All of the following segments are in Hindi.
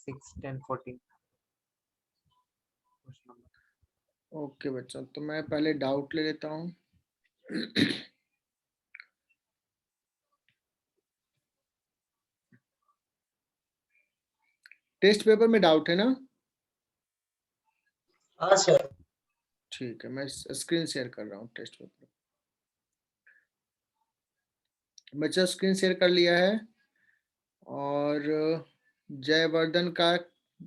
6, 10, 14 क्वेश्चन नंबर। ओके बच्चों, तो मैं पहले डाउट ले लेता हूँ। टेस्ट पेपर में डाउट है ना? हाँ सर। ठीक है, मैं स्क्रीन शेयर कर रहा हूँ टेस्ट पेपर। बच्चा स्क्रीन शेयर कर लिया है। और जयवर्धन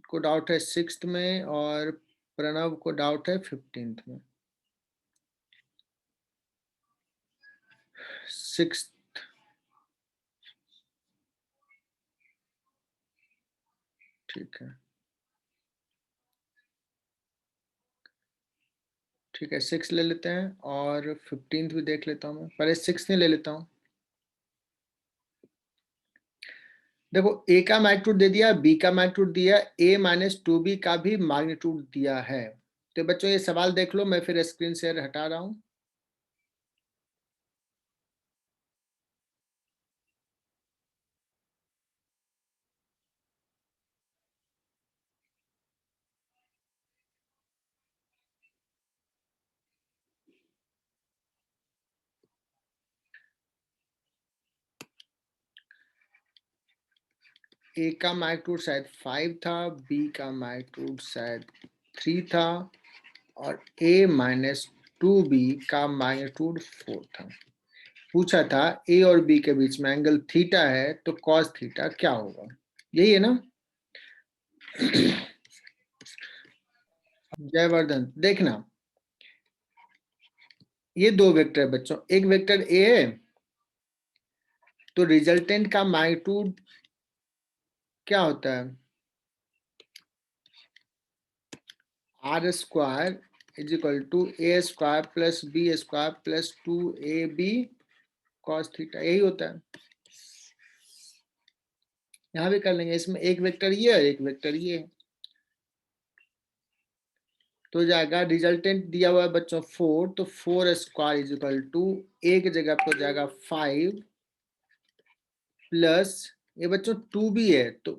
को डाउट है 6th में और प्रणव को डाउट है 15th में। 6th ठीक है, ठीक है 6 ले लेते हैं और 15th भी देख लेता हूँ। मैं पहले 6 नहीं ले लेता हूँ। देखो ए का मैग्नीट्यूड दे दिया, बी का मैग्नीट्यूड दिया, a-2b का भी मैग्नीट्यूड दिया है। तो बच्चों ये सवाल देख लो, मैं फिर स्क्रीन शेयर हटा रहा हूँ। ए का मैग्नीट्यूड शायद 5 था, बी का मैग्नीट्यूड शायद 3 था और a-2b का मैग्नीट्यूड 4 था। पूछा था ए और बी के बीच में एंगल थीटा है तो कॉस थीटा क्या होगा, यही है ना? जयवर्धन देखना, ये दो वेक्टर है बच्चों, एक वेक्टर ए है तो रिजल्टेंट का मैग्नीट्यूड क्या होता है? R square is equal to a square plus b square plus 2ab cos theta, यही होता है। यहां भी कर लेंगे, इसमें एक वेक्टर ये है एक वेक्टर ये है, तो जाएगा रिजल्टेंट दिया हुआ है बच्चों 4, तो 4 स्क्वायर इज इक्वल टू एक जगह पे हो जाएगा 5 प्लस ये बच्चों 2b है तो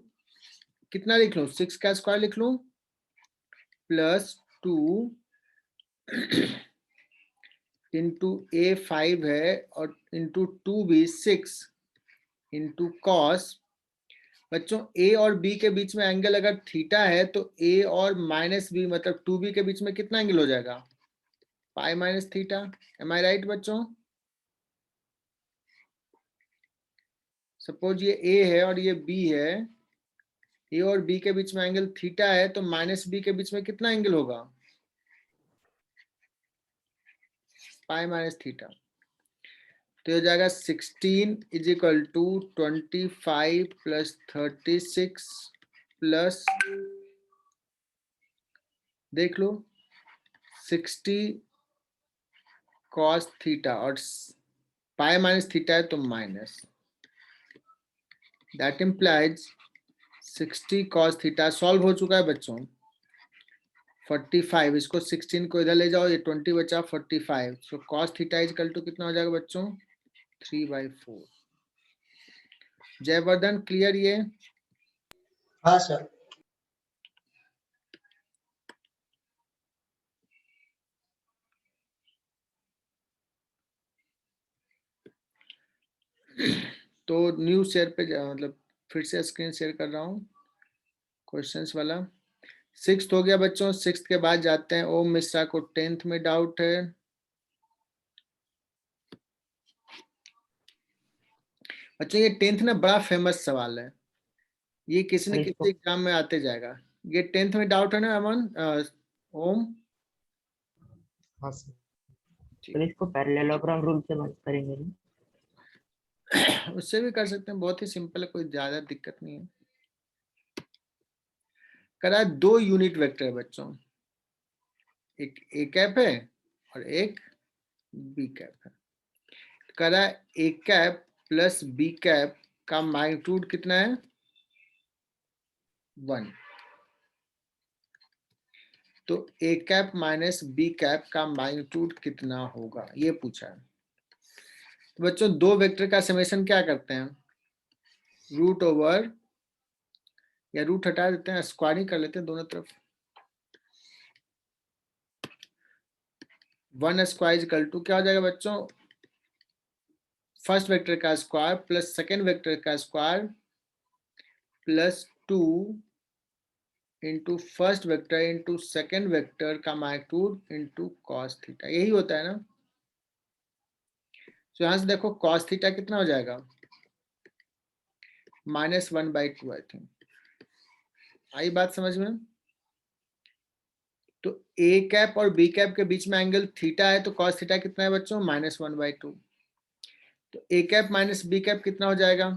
कितना लिख लूं, 6 का स्क्वायर लिख लूं प्लस 2 इंटू ए 5 है और इंटू 2b 6 इंटू कॉस। बच्चों ए और बी के बीच में एंगल अगर थीटा है तो ए और माइनस बी मतलब 2b के बीच में कितना एंगल हो जाएगा? पाई माइनस थीटा। एम आई राइट बच्चों? सपोज ये ए है और ये बी है, ए और बी के बीच में एंगल थीटा है तो माइनस बी के बीच में कितना एंगल होगा? Pi minus theta. तो हो जाएगा 16 is equal to 25 plus 36 plus देख लो 60 कॉस थीटा और पाई माइनस थीटा है तो minus, that implies 60 cos theta. Solve हो चुका है बच्चों। 45 इसको 16 को इधर ले जाओ, ये 20 बचा 45, so cos theta is equal to कितना हो जाएगा बच्चों? 3/4। जयवर्धन क्लियर ये? हाँ सर। तो न्यू शेयर पे मतलब फिर से स्क्रीन शेयर कर रहा हूँ क्वेश्चंस वाला। 6th हो गया बच्चों। 6th के बाद जाते हैं ओम मिश्रा को 10th में डाउट है। बच्चों ये 10th ना बड़ा फेमस सवाल है, ये किसी न किसी एग्जाम में आते जाएगा। ये 10th में डाउट है ना अमन? ओम? हाँ सर। तो इसको पैरेललोग्राम रूल से बात करेंगे ना? उससे भी कर सकते हैं, बहुत ही सिंपल है, कोई ज्यादा दिक्कत नहीं है। करा 2 यूनिट वेक्टर है बच्चों, एक ए कैप है और एक बी कैप है। करा A cap plus B cap का मैग्नीट्यूड कितना है? 1। तो A cap minus B cap का मैग्नीट्यूड कितना होगा ये पूछा है। तो बच्चों दो वेक्टर का समेशन क्या करते हैं? रूट ओवर या रूट हटा देते हैं, स्क्वायर ही कर लेते हैं दोनों तरफ। 1 स्क्वायर इक्वल टू क्या हो जाएगा बच्चों, फर्स्ट वेक्टर का स्क्वायर प्लस सेकेंड वेक्टर का square plus 2 into first vector into second vector का मैग्नीट्यूड इंटू कॉस थीटा, यही होता है ना। तो यहां से देखो कॉस थीटा कितना हो जाएगा, -1/2 आई थिंक। आई बात समझ में। तो ए कैप और बी कैप के बीच में एंगल थीटा है, तो कॉस थीटा कितना है बच्चों, -1/2। तो A cap minus B cap कितना हो जाएगा,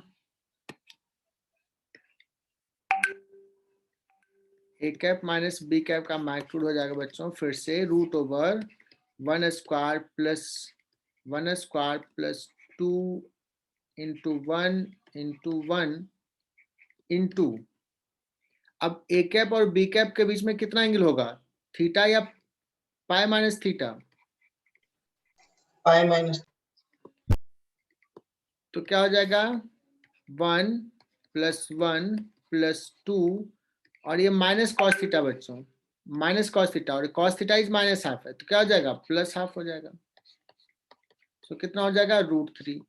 A cap minus B cap का मैग्नीट्यूड हो जाएगा बच्चों फिर से √1 square plus 2 into 1 into 1 into, अब ए कैप और बी कैप के बीच में कितना एंगल होगा, थीटा या पाई माइनस थीटा, पाई माइनस। तो क्या हो जाएगा 1 + 2 और ये माइनस कॉस थीटा बच्चों, माइनस कॉस थीटा, और कॉस थीटा इज -½ है, तो क्या हो जाएगा +½ हो जाएगा। तो कितना हो जाएगा √3।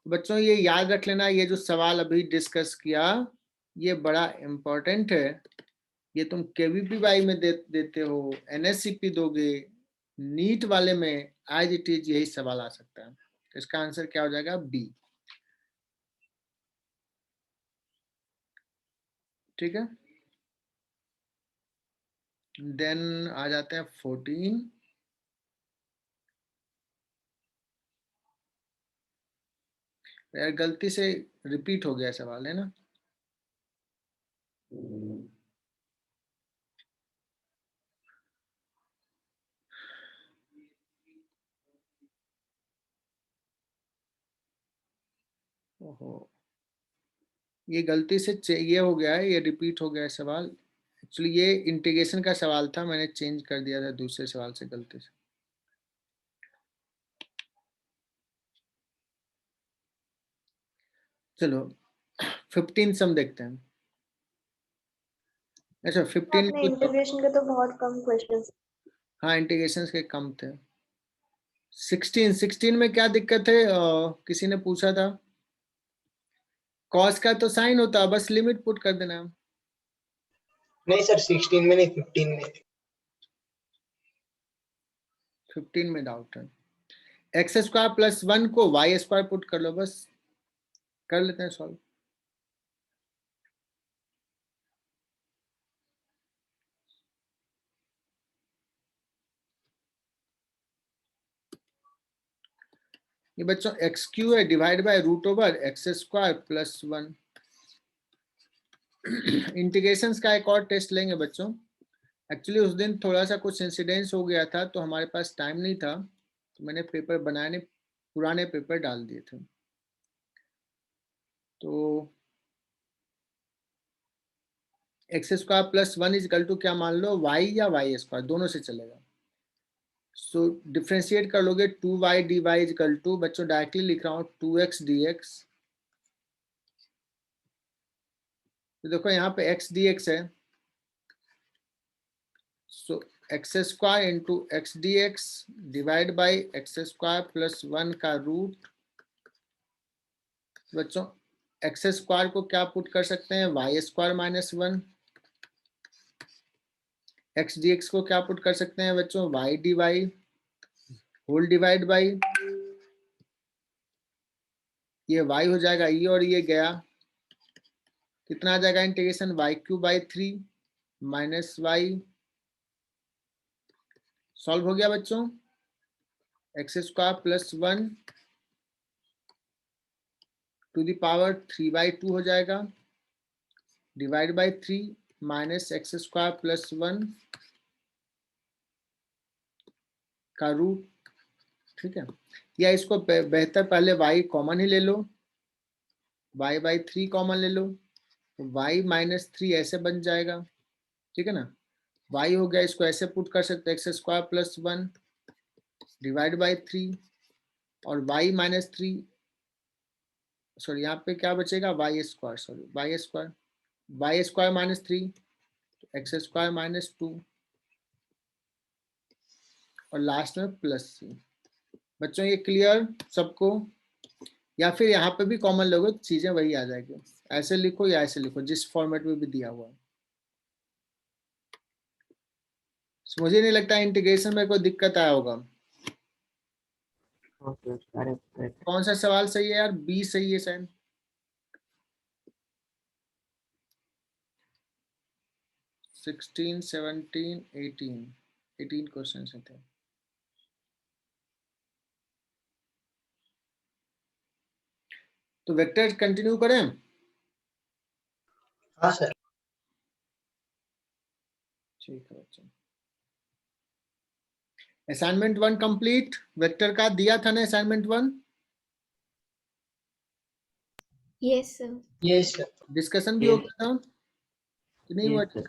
बच्चों ये याद रख लेना, ये जो सवाल अभी डिस्कस किया ये बड़ा इंपॉर्टेंट है। ये तुम KVPY में देते हो, NSCP दोगे, नीट वाले में एज इट इज यही सवाल आ सकता है। तो इसका आंसर क्या हो जाएगा, बी। ठीक है, देन आ जाते हैं 14। यार गलती से रिपीट हो गया सवाल है ना। ओहो, ये गलती से ये हो गया है, ये रिपीट हो गया है सवाल। एक्चुअली ये इंटीग्रेशन का सवाल था, मैंने चेंज कर दिया था दूसरे सवाल से गलती से। चलो 15 सम देखते हैं। अच्छा 15 अपने इंटीग्रेशन के तो बहुत कम क्वेश्चंस। हाँ इंटीग्रेशन के कम थे। 16 में क्या दिक्कत है, किसी ने पूछा था। कॉस का तो साइन होता है, बस लिमिट पुट कर देना। नहीं सर 16 में नहीं 15 में। 15 में डाउट है। x² + 1 को y² पुट कर लो, बस कर लेते हैं सॉल्व। ये बच्चों x³ है डिवाइड बाय √x² + 1। इंटीग्रेशंस का एक और टेस्ट लेंगे बच्चों। एक्चुअली उस दिन थोड़ा सा कुछ इंसिडेंस हो गया था, तो हमारे पास टाइम नहीं था, तो मैंने पेपर बनाने पुराने पेपर डाल दिए थे। तो x² + 1 = क्या मान लो, y या y², दोनों से चलेगा। सो डिफ्रेंशिएट कर लोगे 2y dy = बच्चों डायरेक्टली लिख रहा हूँ 2x dx। तो देखो यहाँ पे x dx है, सो x² × x dx divide by x² + 1 का रूट। बच्चों x² को क्या पुट कर सकते हैं, y² - 1। x dx को क्या पुट कर सकते हैं बच्चों, y dy whole divide by, ये y हो जाएगा ये और ये गया, कितना आ जाएगा इंटीग्रेशन, y³ - y। सॉल्व हो गया बच्चों, x² + 1 ⁵ 3/2 हो जाएगा, डिवाइड बाई 3 माइनस x² + 1 का रूट। ठीक है, या इसको बेहतर पहले y कॉमन ही ले लो, y/3 कॉमन ले लो, तो y - 3 ऐसे बन जाएगा। ठीक है ना, y हो गया, इसको ऐसे पुट कर सकते हैं x² + 1 डिवाइड बाई 3 और y - 3, सॉरी यहाँ पे क्या बचेगा y², sorry y²। Y square minus 3, x square minus 2 और लास्ट में प्लस सी। बच्चों ये क्लियर सबको? या फिर यहाँ पे भी कॉमन लोगे तो चीजें वही आ जाएगी, ऐसे लिखो या ऐसे लिखो, जिस फॉर्मेट में भी दिया हुआ है। मुझे नहीं लगता इंटीग्रेशन में कोई दिक्कत आया होगा। Okay correct correct. कौन सा सवाल सही है यार? बी सही है शायद। 16, 17, 18 क्वेश्चन थे। तो वेक्टर कंटिन्यू करें? हाँ सर। ठीक है बच्चों, असाइनमेंट 1 कंप्लीट। वेक्टर का दिया था ना assignment 1? Yes, sir. Yes sir. Discussion भी हो Yes. गया था कि नहीं हुआ? Yes, sir.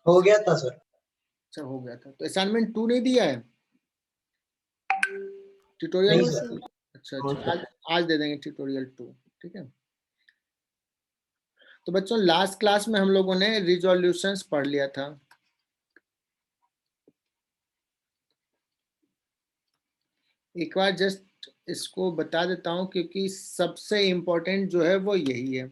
हो गया था सर। अच्छा हो गया था। तो असाइनमेंट 2 नहीं दिया है ट्यूटोरियल? नहीं No, सर। sir. अच्छा No, अच्छा, sir. आज दे देंगे ट्यूटोरियल 2, ठीक है। तो बच्चों लास्ट क्लास में हम लोगों ने रिजोल्यूशंस पढ़ लिया था। एक बार जस्ट इसको बता देता हूं क्योंकि सबसे इंपॉर्टेंट जो है वो यही है।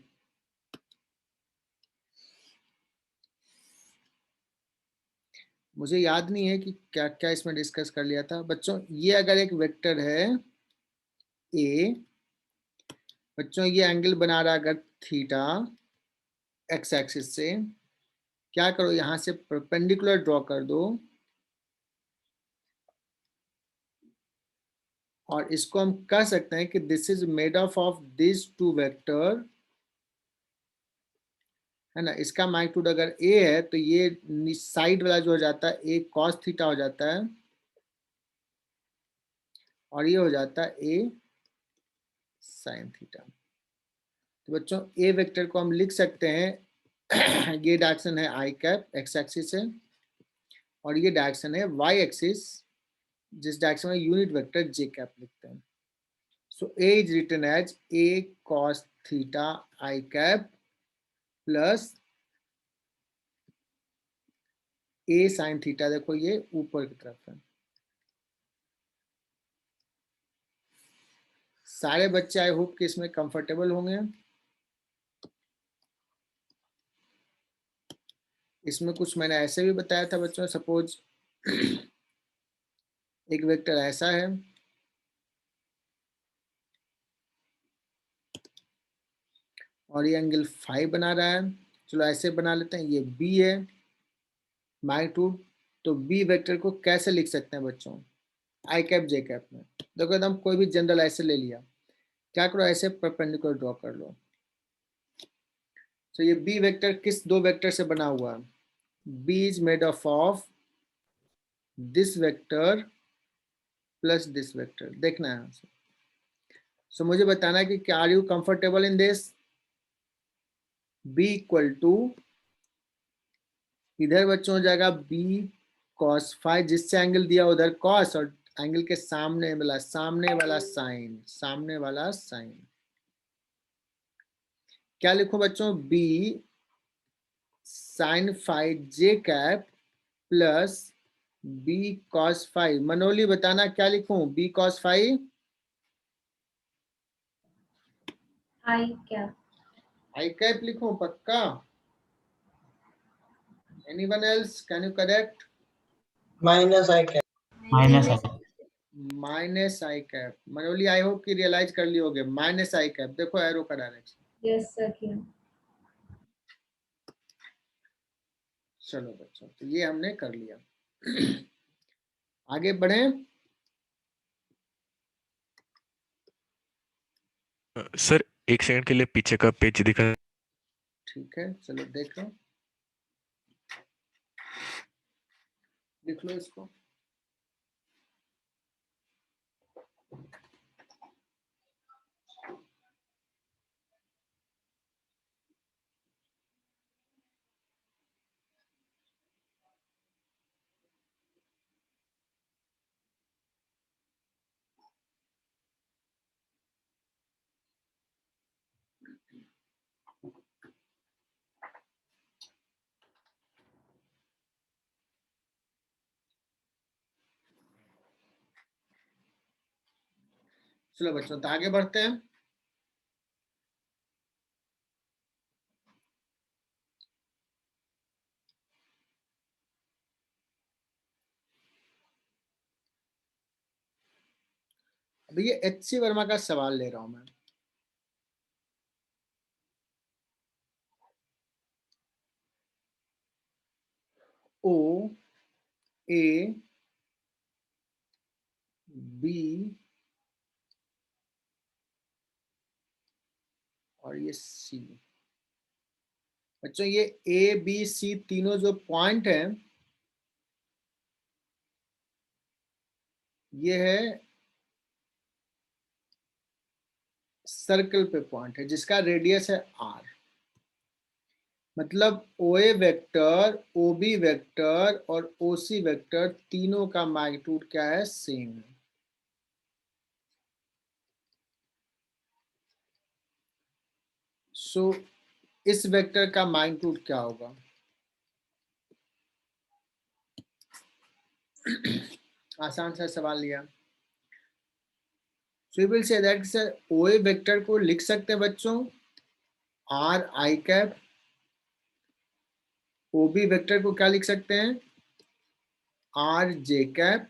मुझे याद नहीं है कि क्या क्या इसमें डिस्कस कर लिया था बच्चों। ये अगर एक वेक्टर है ए, बच्चों ये एंगल बना रहा अगर थीटा एक्स एक्सिस से, क्या करो यहां से परपेंडिकुलर ड्रॉ कर दो और इसको हम कह सकते हैं कि this is made of this two vector, है ना। इसका मैग्नीट्यूड अगर ए है तो ये साइड वाला जो हो जाता है ए कॉस थीटा हो जाता है और ये हो जाता है ए साइन थीटा। तो बच्चों ए वेक्टर को हम लिख सकते हैं ये डायरेक्शन है आई कैप एक्स एक्सिस है और ये डायरेक्शन है वाई एक्सिस, जिस डायरेक्शन में यूनिट वेक्टर जे कैप लिखते हैं। So A is written as A cos theta I cap plus A sine theta. देखो ये ऊपर की तरफ है। सारे बच्चे आई होप कि इसमें कंफर्टेबल होंगे। इसमें कुछ मैंने ऐसे भी बताया था बच्चों, सपोज एक वेक्टर ऐसा है और ये एंगल 5 बना रहा है। चलो ऐसे बना लेते हैं, ये बी है मैग्नीट्यूड। तो बी वेक्टर को कैसे लिख सकते हैं बच्चों? आई कैप जे कैप में देखो एकदम कोई भी जनरल ऐसे ले लिया, क्या करो ऐसे परपेंडिकुलर ड्रॉ कर लो। तो ये बी वेक्टर किस दो वेक्टर से बना हुआ है? B is made of this vector plus this vector. देखना है। सो मुझे बताना है कि क्या are you comfortable in this? B equal to, इधर बच्चों हो जाएगा बी कॉस 5, जिससे एंगल दिया उधर कॉस और एंगल के सामने वाला साइन, सामने वाला साइन। क्या लिखूं बच्चों? बी साइन 5 जे cap plus B cos 5। Manoli बताना क्या लिखूं? बी कॉस 5 I क्या? आई कैप लिखूं पक्का? Anyone else can you correct? Minus I cap. Minus I. Minus I cap. Manoli I hope कि रियलाइज कर लिए होगे माइनस आई कैप। देखो एरो का डायरेक्शन। Yes, sir. क्या? चलो बच्चों तो ये हमने कर लिया। आगे बढ़ें। सर एक सेकंड के लिए पीछे का पेज दिखा। ठीक है चलो देख लो, लिख लो इसको। चलो बच्चों, तो आगे बढ़ते हैं। अभी ये HC वर्मा का सवाल ले रहा हूं मैं। O A B और ये C। बच्चों ये ABC तीनों जो पॉइंट है, ये है सर्कल पे पॉइंट है जिसका रेडियस है R। मतलब OA वेक्टर, OB वेक्टर और OC वेक्टर तीनों का मैग्नीट्यूड क्या है? सेम है। सो इस वेक्टर का मैग्नीट्यूड क्या होगा? आसान सा सवाल लिया। So we will say that sir, OA vector को लिख सकते हैं बच्चों R I cap. OB vector को क्या लिख सकते हैं? R J cap.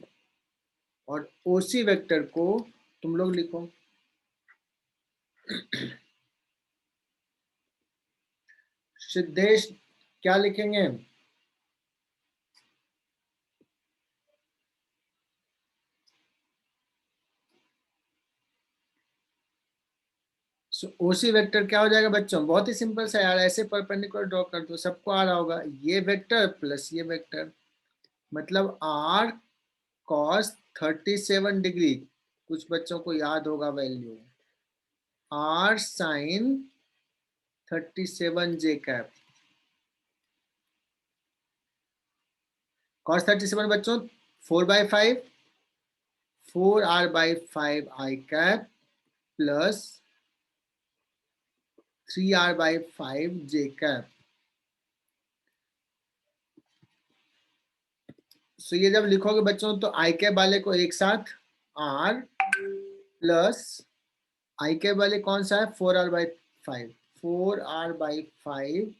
और OC वेक्टर को तुम लोग लिखो सिद्धेश, क्या लिखेंगे? OC वेक्टर क्या हो जाएगा बच्चों? बहुत ही सिंपल सा यार, ऐसे परपेंडिकुलर ड्रॉ कर दो, सबको आ रहा होगा। ये वेक्टर प्लस ये वेक्टर, मतलब R cos 37 डिग्री, कुछ बच्चों को याद होगा value, R sin 37 J cap. cos 37 बच्चों 4/5, 4R/5 I cap plus 3R/5 J cap. So ये जब लिखोगे बच्चों तो आई कैप वाले को एक साथ R प्लस आई कैप वाले कौन सा है? 4R/5, 4R/5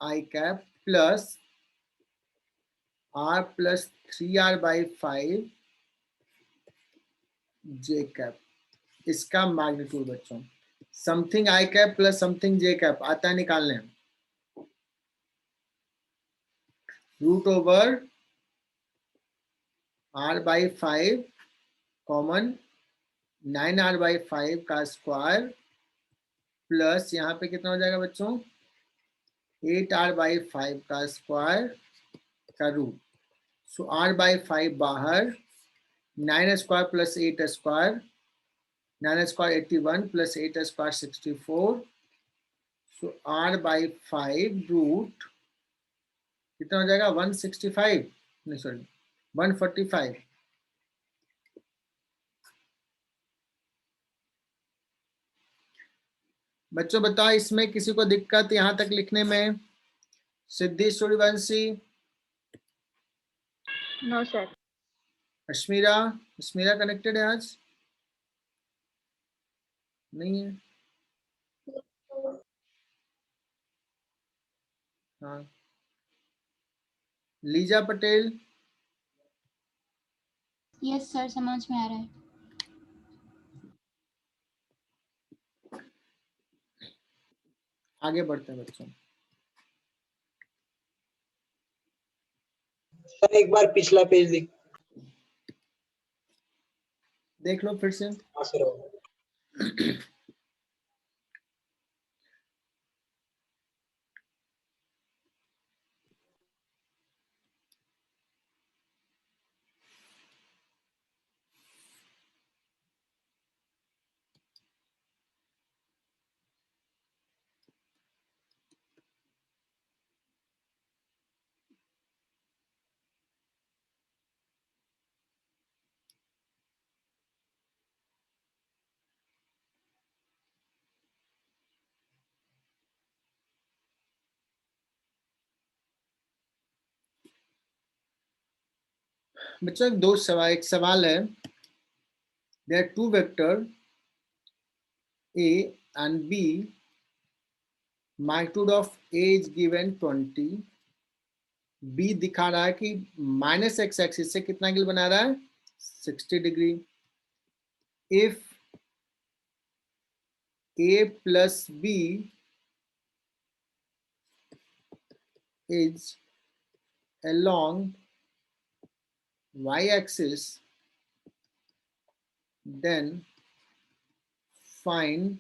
I cap plus R plus 3R/5 J cap. इसका मैग्नीट्यूड बच्चों something I cap plus something J cap आता है निकालने, root over R/5 common 9R/5 का स्क्वायर प्लस यहाँ पे कितना हो जाएगा बच्चों? 8R/5 का स्क्वायर का रूट। सो R/5 बाहर, 9 square plus 8 square, 9 square 81 plus 8 square 64। सो R/5 रूट कितना हो जाएगा? 165, नहीं सॉरी 145। बच्चों बताओ इसमें किसी को दिक्कत यहां तक लिखने में? सिद्धि, सूर्यवंशी, नो सर। अश्मीरा, अश्मीरा कनेक्टेड है आज? नहीं है? हाँ, लीजा पटेल, यस सर, समझ में आ रहा है। आगे बढ़ते हैं बच्चों। सर एक बार पिछला पेज देख लो फिर से। हाँ सर। बच्चों एक सवाल है, there are two vector A and B. Magnitude of A is given 20. B दिखा रहा है कि माइनस एक्स एक्सिस से कितना एंगल बना रहा है 60 degree. If A plus B is along y-axis, then find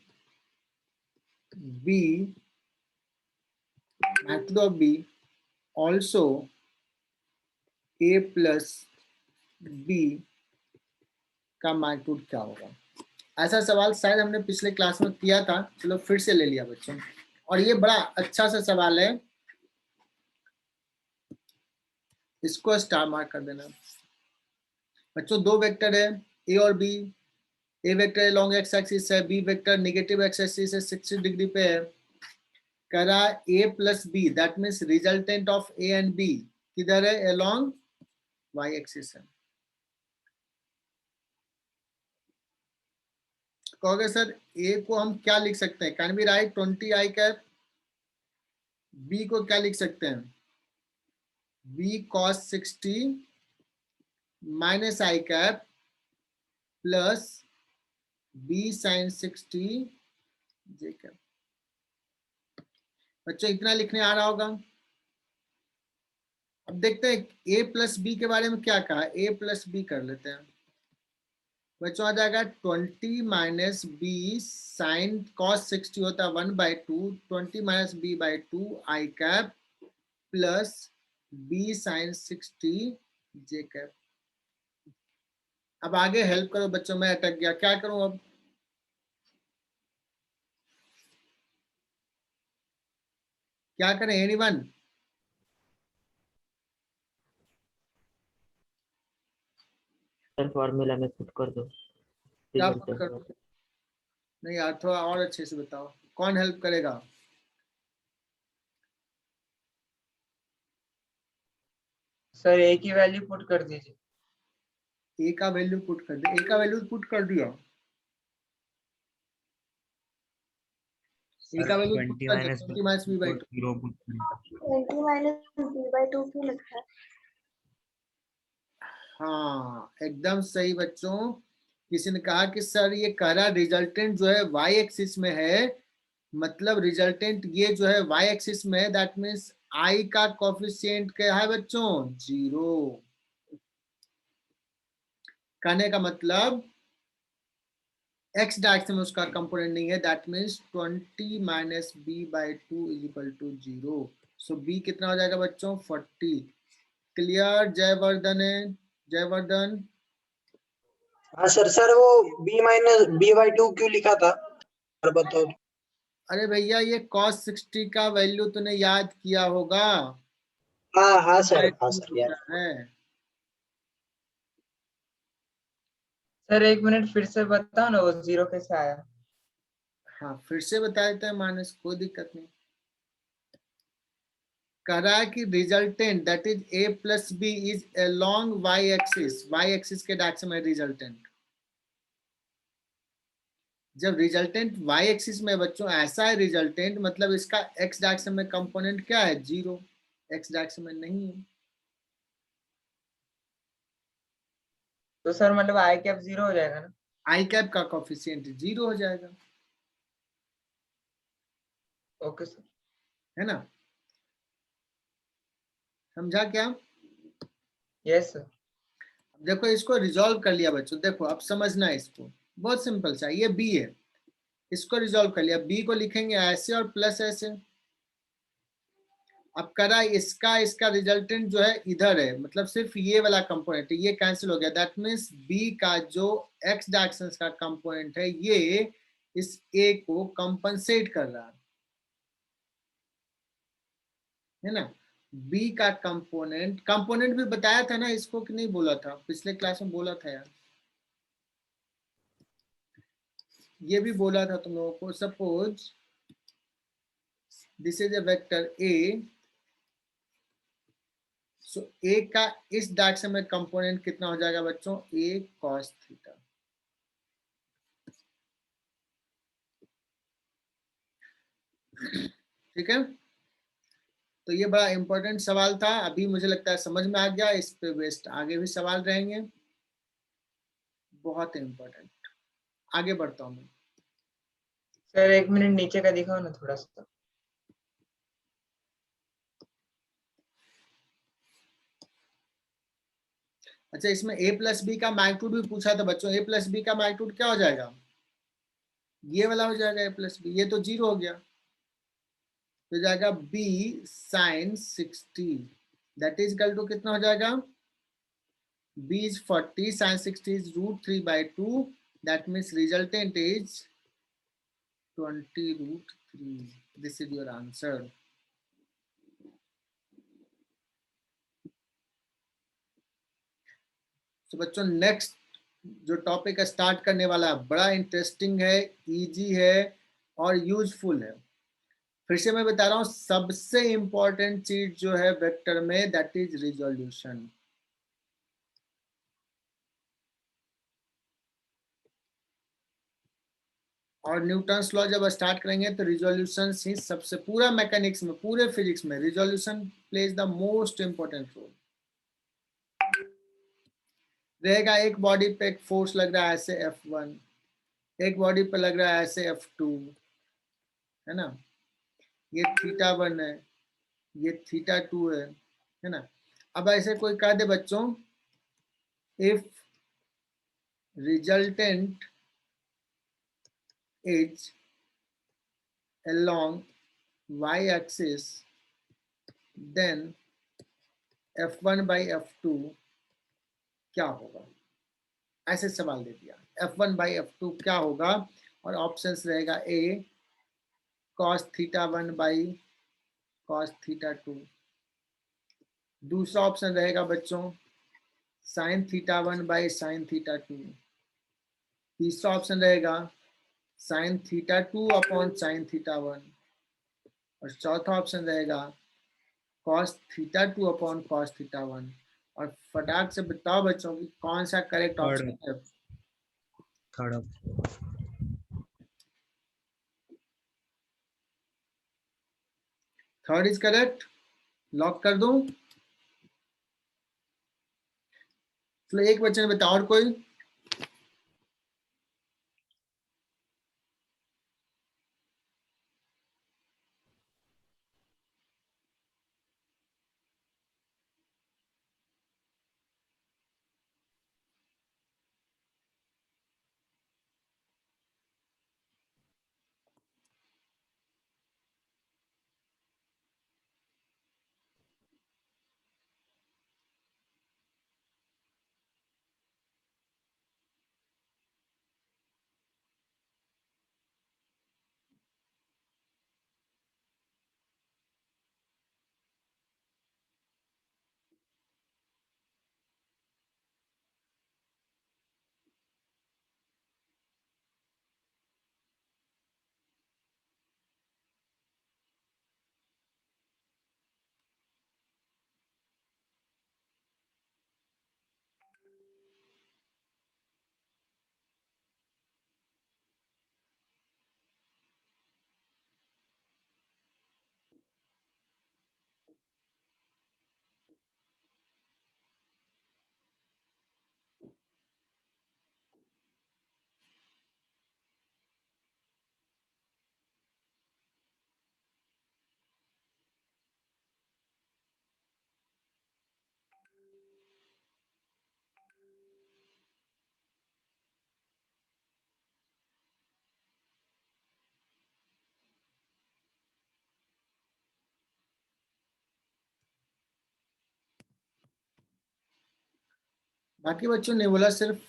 B, magnitude of B, also A plus B का मैग्नीट्यूड क्या होगा. ऐसा सवाल शायद हमने पिछले क्लास में किया था, चलो फिर से ले लिया बच्चों. और ये बड़ा अच्छा सा सवाल है, इसको स्टार मार्क कर देना बच्चों. दो वेक्टर है ए और B. A vector long X axis है, B vector negative X axis है, 60 डिग्री पे है. कह रहा A plus B, that means resultant of A and B किधर है, अलोंग वाई एक्सिस है. कहोगे सर ए को हम क्या लिख सकते हैं, can be write 20 i cap. बी को क्या लिख सकते हैं, बी कॉस 60 माइनस आई cap plus b sine 60 j cap. बच्चों इतना लिखने आ रहा होगा. अब देखते हैं ए प्लस बी के बारे में क्या कहा. ए प्लस बी कर लेते हैं बच्चों. आ जाएगा 20 माइनस बी साइन कॉस 60 होता है 1/2, 20 minus b by 2 i cap plus b sine 60 j cap. अब आगे हेल्प करो बच्चों, मैं अटक गया, क्या करूं अब. क्या करें एनीवन. सर फॉर्मूला में पुट कर दो. क्या Result put है. करूं? नहीं यार थोड़ा और अच्छे से बताओ, कौन हेल्प करेगा. सर ए की वैल्यू पुट कर दीजिए. ए का वैल्यू पुट कर दे. ए का वैल्यू पुट कर दिया. ए का वैल्यू पुट कर दे. 20 minus b by 2. 20 minus b by 2 क्यों लिखा है? हाँ एकदम सही बच्चों. किसी ने कहा कि सर ये कह रहा रिजल्टेंट जो है वाई एक्सिस में है, मतलब रिजल्टेंट ये जो है वाई एक्सिस में है, दैट मीन्स आई का कोफिशिएंट क्या है बच्चों, 0. कहने का मतलब एक्स डायरेक्शन में उसका कंपोनेंट नहीं है, that means 20 minus b by 2 is equal to 0. So b कितना हो जाएगा बच्चों 40. क्लियर. जयवर्धन है, जयवर्धन. हाँ सर वो b माइनस बी बाई 2 क्यों लिखा था सर बताओ. अरे भैया ये cos 60 का वैल्यू तूने याद किया होगा. हाँ सर यार. है. सर एक मिनट फिर से बताओ ना, वो 0 कैसे आया. हाँ फिर से बता देते हैं माइनस, कोई दिक्कत नहीं. कह रहा है कि resultant that is a plus b is along y axis. y axis के डायरेक्शन में रिजल्टेंट. जब रिजल्टेंट y एक्सिस में बच्चों ऐसा है रिजल्टेंट, मतलब इसका x डायरेक्शन में कंपोनेंट क्या है 0, x डायरेक्शन में नहीं है. तो सर मतलब आई कैप 0 हो जाएगा ना. आई कैप का कोफिशिएंट 0 हो जाएगा. Okay sir. है ना, समझा क्या. Yes sir. देखो इसको रिजॉल्व कर लिया बच्चों. देखो अब समझना है इसको, बहुत सिंपल सा. ये बी है, इसको रिजॉल्व कर लिया. बी को लिखेंगे ऐसे और प्लस ऐसे. अब करा इसका रिजल्टेंट जो है इधर है, मतलब सिर्फ ये वाला कंपोनेंट है, ये कैंसिल हो गया. दैट मीन्स बी का जो एक्स डायरेक्शन का कंपोनेंट है ये इस ए को कंपनसेट कर रहा है ना. बी का कंपोनेंट भी बताया था ना इसको कि नहीं बोला था, पिछले क्लास में बोला था यार. ये भी बोला था तुम लोगों को. Suppose this is a vector A. So A का इस डायरेक्शन में कंपोनेंट कितना हो जाएगा बच्चों, a cos थीटा. ठीक है, तो ये बड़ा इंपॉर्टेंट सवाल था, अभी मुझे लगता है समझ में आ गया, इस पे बेस्ट आगे भी सवाल रहेंगे, बहुत इंपॉर्टेंट। आगे बढ़ता हूँ मैं। सर 1 मिनट नीचे का दिखाओ ना थोड़ा सा। अच्छा, इसमें a प्लस बी का मैग्नीट्यूड भी पूछा था बच्चों, a प्लस बी का मैग्नीट्यूड क्या हो जाएगा, ये वाला हो जाएगा a प्लस बी, ये तो 0 हो गया, तो जाएगा b sin 60, that is equal to कितना हो जाएगा, b is 40, sin 60 is √3/2, that means resultant is 20√3. This is your answer. तो बच्चों नेक्स्ट जो टॉपिक स्टार्ट करने वाला है बड़ा इंटरेस्टिंग है, इजी है और यूजफुल है। फिर से मैं बता रहा हूँ, सबसे इंपॉर्टेंट चीज जो है वेक्टर में, दैट इज रिजोल्यूशन। और न्यूटन्स लॉ जब स्टार्ट करेंगे तो रिजोल्यूशन ही सबसे, पूरा मैकेनिक्स में, पूरे फिजिक्स में resolution plays the most important role. रहेगा एक बॉडी पे एक फोर्स लग रहा है ऐसे F1, एक बॉडी पे लग रहा है ऐसे F2, है ना, ये θ1 है, ये θ2 है ना। अब ऐसे कोई कह दे बच्चों, if resultant is along y axis then F1 by F2 क्या होगा, ऐसे सवाल दे दिया, F1 by F2 क्या होगा, और ऑप्शंस रहेगा A cos θ1 by cos θ2, दूसरा ऑप्शन रहेगा बच्चों sin θ1 by sin θ2, तीसरा ऑप्शन रहेगा sin θ2 upon sin θ1, और चौथा ऑप्शन रहेगा cos θ2 upon cos θ1। और फटाक से बताओ बच्चों की कौन सा करेक्ट ऑप्शन है। थर्ड इज करेक्ट, लॉक कर दूं, तो एक बच्चे ने बताओ, और कोई, बाकी बच्चों ने बोला, सिर्फ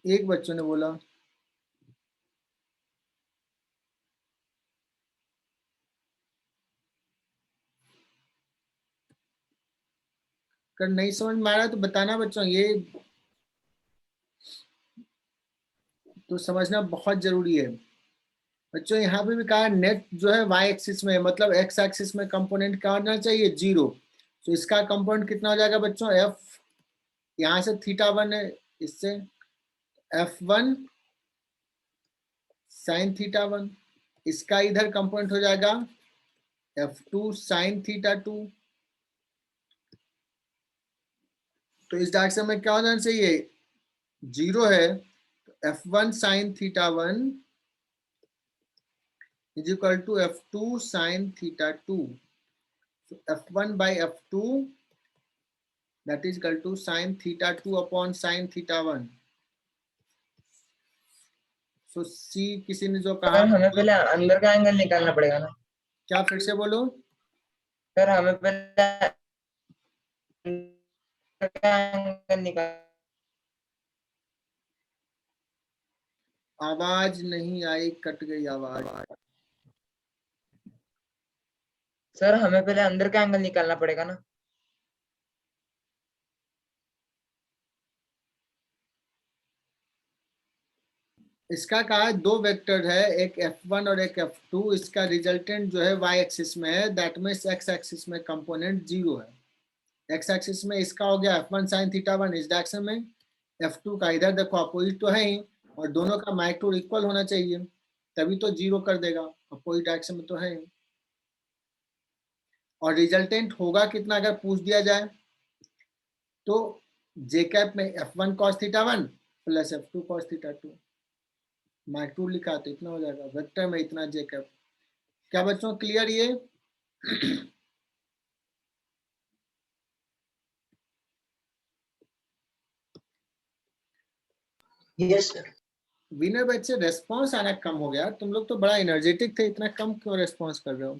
एक बच्चों ने बोला। अगर नहीं समझ में आ रहा है तो बताना बच्चों, ये तो समझना बहुत जरूरी है बच्चों। यहाँ पे भी कहा नेट जो है y एक्सिस में, मतलब x एक्सिस में कंपोनेंट क्या होना चाहिए, 0, तो इसका कंपोनेंट कितना हो जाएगा बच्चों, f, यहाँ से θ1 है, इससे F1 sin θ1, इसका इधर कंपोनेंट हो जाएगा F2 sin थीटा 2। तो इस डायरेक्शन में क्या होना चाहिए, 0 है, तो F1 sin theta 1 is equal to F2 sin theta 2. So F1 by F2 that is equal to sin theta 2 upon sin theta 1. So C किसी ने जो सर कहा, हमें पहले अंदर का एंगल निकालना पड़ेगा ना। क्या फिर से बोलो, सर हमें पहले अंदर का एंगल निकाल। आवाज नहीं आई, कट गई आवाज। सर हमें पहले अंदर का एंगल निकालना पड़ेगा ना। इसका कहा है दो वेक्टर है, एक F1 और एक F2, इसका रिजल्टेंट जो है y एक्सिस में है, दैट मीन्स x एक्सिस में कंपोनेंट 0 है। x एक्सिस में इसका हो गया F1 sin थीटा 1 इस डायरेक्शन में, F2 का इधर देखो अपोजिट तो है ही, और दोनों का मैग्नीट्यूड इक्वल होना चाहिए, तभी तो 0 कर देगा, अपोजिट डायरेक्शन में तो है ही। और रिजल्टेंट होगा कितना अगर पूछ दिया जाए तो जे कैप में F1 cos theta 1 plus F2 cos theta 2, magnitude लिखा तो इतना हो जाएगा, वेक्टर में इतना जे कैप। क्या बच्चों क्लियर ये? Yes sir. विनर बच्चे रेस्पॉन्स आना कम हो गया, तुम लोग तो बड़ा एनर्जेटिक थे, इतना कम क्यों रेस्पॉन्स कर रहे हो?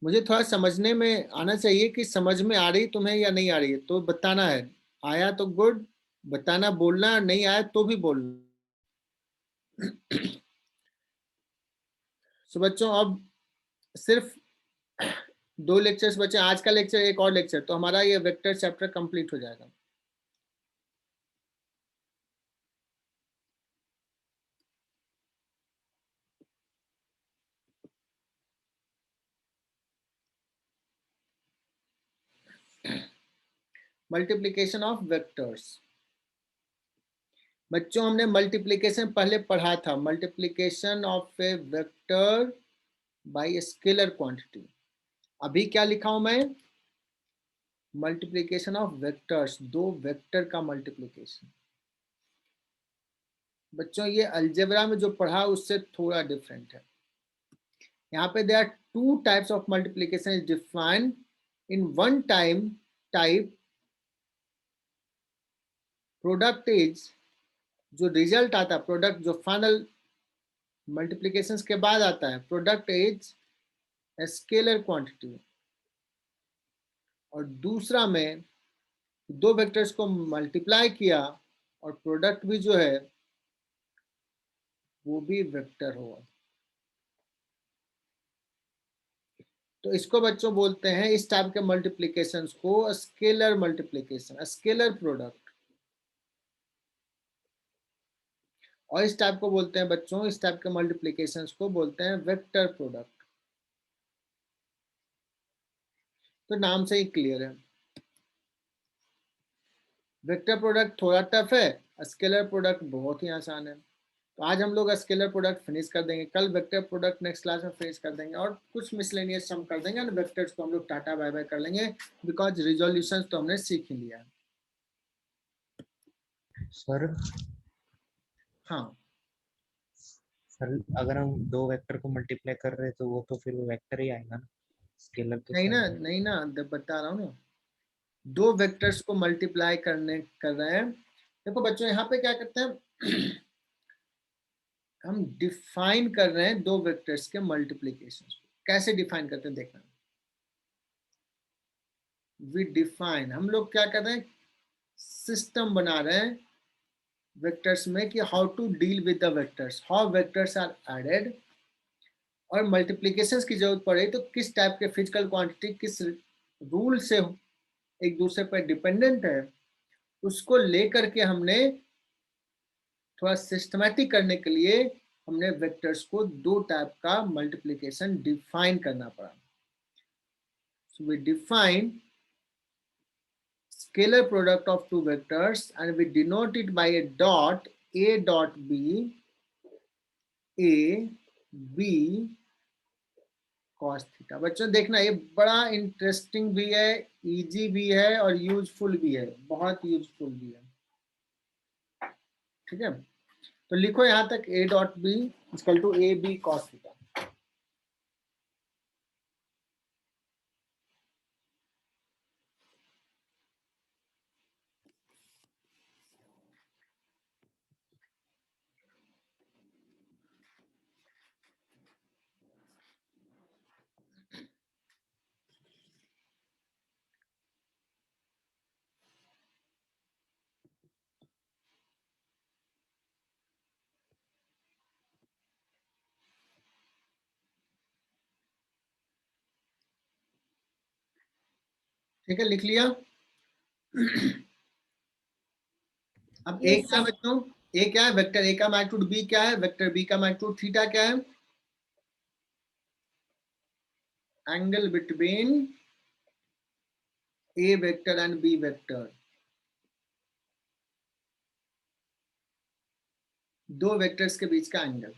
मुझे थोड़ा समझने में आना चाहिए कि समझ में आ रही तुम्हें या नहीं आ रही है, तो बताना है, आया तो गुड, बताना, बोलना, नहीं आया तो भी बोलना। सो बच्चों अब सिर्फ 2 लेक्चर्स बचे, आज का लेक्चर एक और लेक्चर, तो हमारा ये वेक्टर चैप्टर कंप्लीट हो जाएगा। Multiplication of vectors. बच्चों हमने मल्टीप्लिकेशन पहले पढ़ा था, multiplication of A vector by scalar quantity. अभी क्या लिखा हूं मैं, मल्टीप्लिकेशन ऑफ वेक्टर्स, दो वेक्टर का मल्टीप्लिकेशन। बच्चों ये अलजेब्रा में जो पढ़ा उससे थोड़ा डिफरेंट है। यहाँ पे there are 2 types of multiplication is defined in one time type. Product is, जो रिजल्ट आता है, प्रोडक्ट जो फाइनल मल्टीप्लिकेशन के बाद आता है, प्रोडक्ट इज स्केलर क्वांटिटी। और दूसरा में 2 वेक्टर्स को मल्टीप्लाई किया और प्रोडक्ट भी जो है वो भी वेक्टर होगा, तो इसको बच्चों बोलते हैं, इस टाइप के मल्टीप्लिकेशन को स्केलर मल्टीप्लिकेशन, स्केलर प्रोडक्ट। और इस टाइप को बोलते हैं बच्चों, इस टाइप के मल्टीप्लिकेशन को बोलते हैं वेक्टर प्रोडक्ट। तो नाम से ही क्लियर है, वेक्टर प्रोडक्ट थोड़ा टफ है, स्केलर प्रोडक्ट बहुत ही आसान है। तो आज हम लोग स्केलर प्रोडक्ट फिनिश कर देंगे, कल वेक्टर प्रोडक्ट नेक्स्ट क्लास में फिनिश कर देंगे, और कुछ मिसलेनियस सम कर देंगे, वेक्टर्स को हम लोग टाटा बाय बाय कर लेंगे, बिकॉज रिजोल्यूशन तो हमने सीख ही लिया है। सर हाँ सर, अगर हम 2 वेक्टर को मल्टीप्लाई कर रहे हैं तो वो तो फिर वो वेक्टर ही आएगा ना, स्केलर तो नहीं ना, सर नहीं ना, बता रहा हूँ ना, 2 वेक्टर्स को मल्टीप्लाई कर रहे हैं। देखो बच्चों यहाँ पे क्या करते हैं, हम डिफाइन कर रहे हैं 2 वेक्टर्स के मल्टीप्लिकेशन। कैसे डिफाइन करते हैं देखना, वी डिफाइन, हम लोग क्या कर रहे हैं, सिस्टम बना रहे हैं वेक्टर्स में कि how to deal with the vectors, how vectors are added, और मल्टीप्लिकेशंस की जरूरत पड़े तो किस टाइप के फिजिकल क्वांटिटी किस रूल से एक दूसरे पर डिपेंडेंट है, उसको लेकर के हमने थोड़ा सिस्टमैटिक करने के लिए हमने वेक्टर्स को 2 टाइप का मल्टीप्लिकेशन डिफाइन करना पड़ा। So we define scalar product of 2 vectors and we denote it by a dot, a dot b, a b cos theta. बच्चों देखना ये बड़ा इंटरेस्टिंग भी है, इजी भी है और यूजफुल भी है, बहुत यूजफुल भी है। ठीक है, तो लिखो यहां तक a dot B equal to A B cos theta. ठीक है, लिख लिया। अब Yes, एक क्या sir. बच्चों, ए क्या है, वेक्टर ए का मैग्नीट्यूड बी क्या है, वेक्टर बी का मैग्नीट्यूड थीटा क्या है, angle between a vector and b vector, दो वेक्टर्स के बीच का एंगल।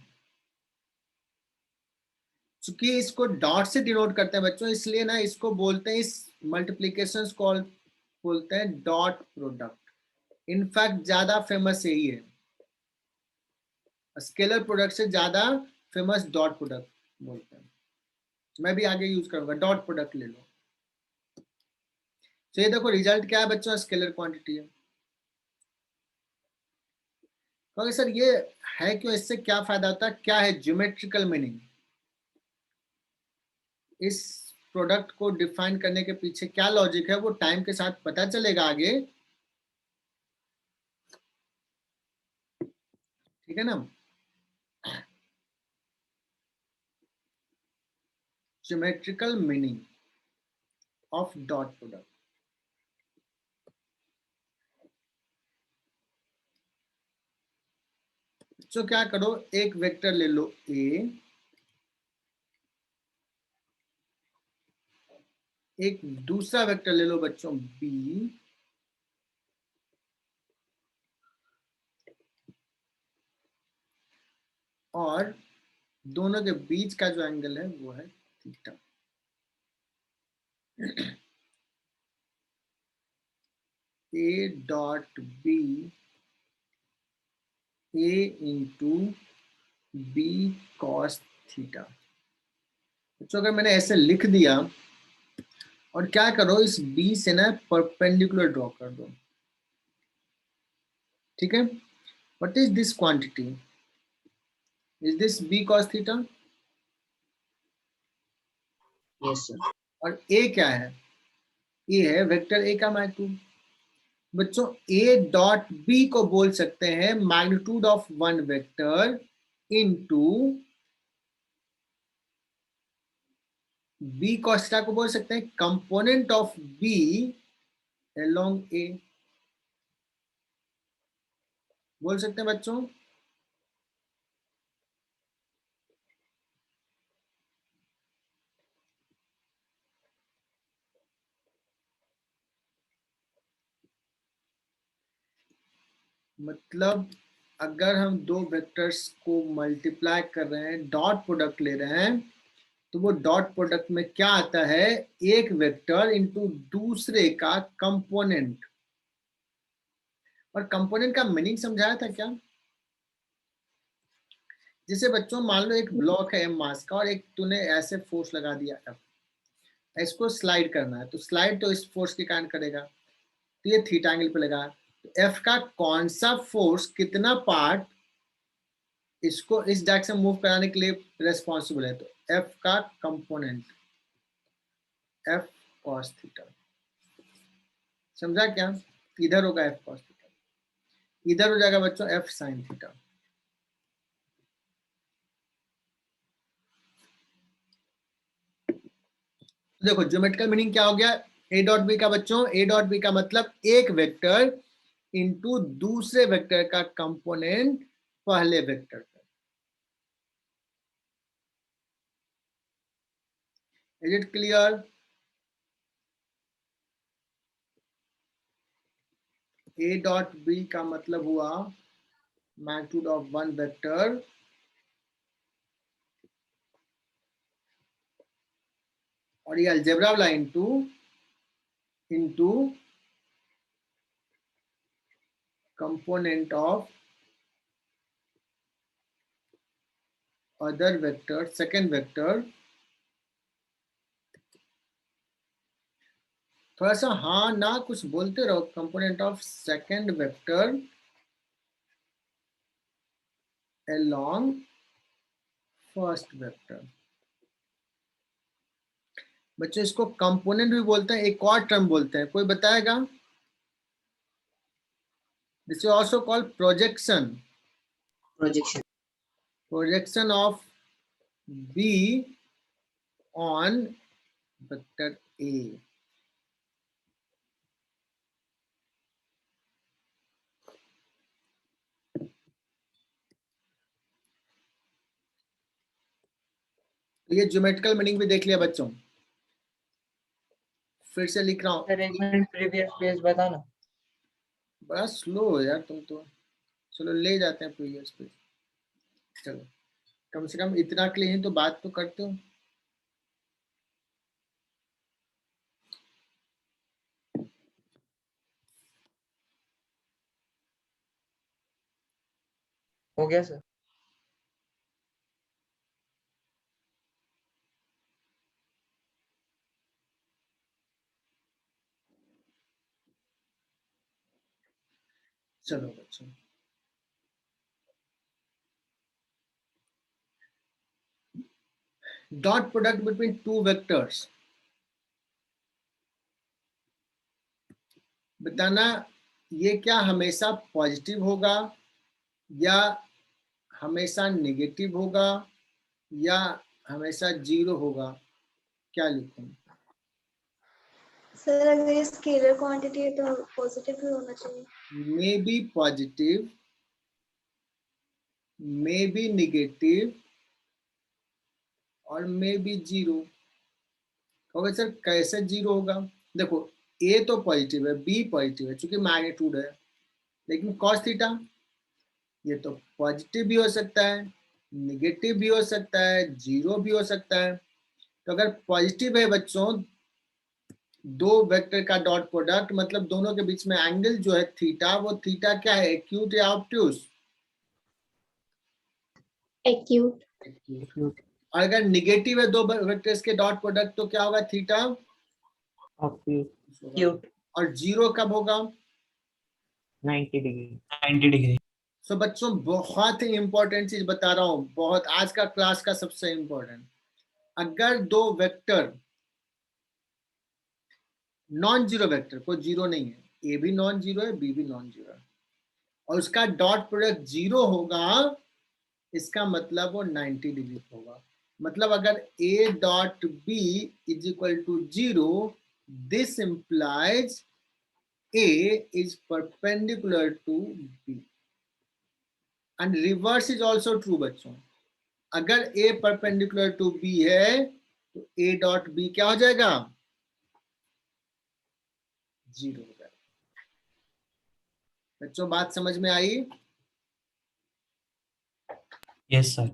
चूंकि इसको डॉट से डिनोट करते हैं बच्चों, इसलिए ना इसको बोलते हैं, इस मल्टीप्लीकेशन को बोलते हैं डॉट प्रोडक्ट। इनफैक्ट ज्यादा फेमस यही है, स्केलर प्रोडक्ट से ज्यादा फेमस डॉट प्रोडक्ट बोलते हैं। मैं भी आगे यूज करूंगा, डॉट प्रोडक्ट ले लो। तो ये देखो रिजल्ट क्या है बच्चों, स्केलर क्वांटिटी है। तो सर ये है क्यों, इससे क्या फायदा होता है, क्या है ज्योमेट्रिकल मीनिंग, इस प्रोडक्ट को डिफाइन करने के पीछे क्या लॉजिक है, वो टाइम के साथ पता चलेगा आगे। ठीक है ना, geometrical meaning of dot product. तो क्या करो, एक वेक्टर ले लो ए, एक दूसरा वेक्टर ले लो बच्चों बी, और दोनों के बीच का जो एंगल है वो है theta. A dot b a into b cos theta. तो अगर मैंने ऐसे लिख दिया, और क्या करो इस बी से ना परपेंडिकुलर ड्रॉ कर दो। ठीक है, what is this quantity, is this b cos theta, yes sir. और ए क्या है, ए है वेक्टर ए का मैग्नीट्यूड। बच्चों ए डॉट बी को बोल सकते हैं magnitude of one vector into b cos theta को बोल सकते हैं component of b along a, बोल सकते हैं बच्चों। मतलब अगर हम दो वेक्टर्स को मल्टीप्लाई कर रहे हैं, डॉट प्रोडक्ट ले रहे हैं, तो वो डॉट प्रोडक्ट में क्या आता है, एक वेक्टर इंटू दूसरे का कंपोनेंट। और कंपोनेंट का मीनिंग समझाया था क्या, जैसे बच्चों मान लो एक ब्लॉक है एम मास का, और एक तूने ऐसे फोर्स लगा दिया F, इसको स्लाइड करना है, तो स्लाइड तो इस फोर्स के कारण करेगा, तो ये थीटा एंगल पे लगा, तो F का कौन सा फोर्स कितना पार्ट इसको इस डायरेक्शन मूव कराने के लिए रेस्पॉन्सिबल है, तो F का कंपोनेंट F cos थीटा। समझा क्या, इधर होगा F cos थीटा, इधर हो जाएगा बच्चों F sin थीटा। देखो ज्योमेट्रिकल मीनिंग क्या हो गया, ए डॉट बी का बच्चों, ए डॉट बी का मतलब एक वेक्टर इनटू दूसरे वेक्टर का कंपोनेंट पहले वेक्टर का। Is it clear, a dot b का मतलब हुआ मैग्नीट्यूड ऑफ वन वेक्टर और ये अलजेब्रा वाला into component of other vector, second vector. थोड़ा सा हाँ ना कुछ बोलते रहो। Component of second vector along first vector. बच्चों इसको कंपोनेंट भी बोलते हैं, एक और टर्म बोलते हैं, कोई बताएगा? This is also called projection. Projection of be on vector A. ये ज्योमेट्रिकल मीनिंग भी देख लिया बच्चों। फिर से लिख रहा हूं। सर 1 मिनट प्रीवियस पेज बता ना। बड़ा स्लो हो यार तुम तो। चलो ले जाते हैं प्रीवियस पे। चलो कम से कम इतना के लिए ही तो बात तो करते हो। हो गया सर। चलो बच्चों dot product between two vectors. बताना ये क्या हमेशा पॉजिटिव होगा या हमेशा नेगेटिव होगा या हमेशा जीरो होगा? क्या लिखूं? सर अगर ये स्केलर क्वांटिटी है तो पॉजिटिव भी होना चाहिए। May be positive, may be negative और मे बी जीरो। कहोगे सर कैसे जीरो होगा? देखो ए तो पॉजिटिव है, बी पॉजिटिव है चूंकि मैग्नीट्यूड है, लेकिन कॉस थीटा ये तो पॉजिटिव भी हो सकता है, नेगेटिव भी हो सकता है, जीरो भी हो सकता है। तो अगर पॉजिटिव है बच्चों दो वेक्टर का डॉट प्रोडक्ट, मतलब दोनों के बीच में एंगल जो है थीटा, वो थीटा क्या है, एक्यूट या ऑब्ट्यूस? एक्यूट। और अगर निगेटिव है दो वेक्टर्स के डॉट प्रोडक्ट तो क्या होगा? Theta cute. और जीरो कब होगा? 90 डिग्री। सो बच्चों बहुत ही इंपॉर्टेंट चीज बता रहा हूं, बहुत आज का क्लास का सबसे इंपॉर्टेंट। अगर दो वेक्टर नॉन जीरो वेक्टर, कोई जीरो नहीं है, ए भी नॉन जीरो है, बी भी नॉन जीरो है, और उसका डॉट प्रोडक्ट जीरो होगा, इसका मतलब वो 90 डिग्री होगा। मतलब अगर a dot B is equal to zero, this implies A is perpendicular to b and reverse is also true बच्चों। अगर ए परपेंडिकुलर टू बी है तो ए डॉट बी क्या हो जाएगा? जीरो हो जाएगा। बच्चों बात समझ में आई? Yes sir.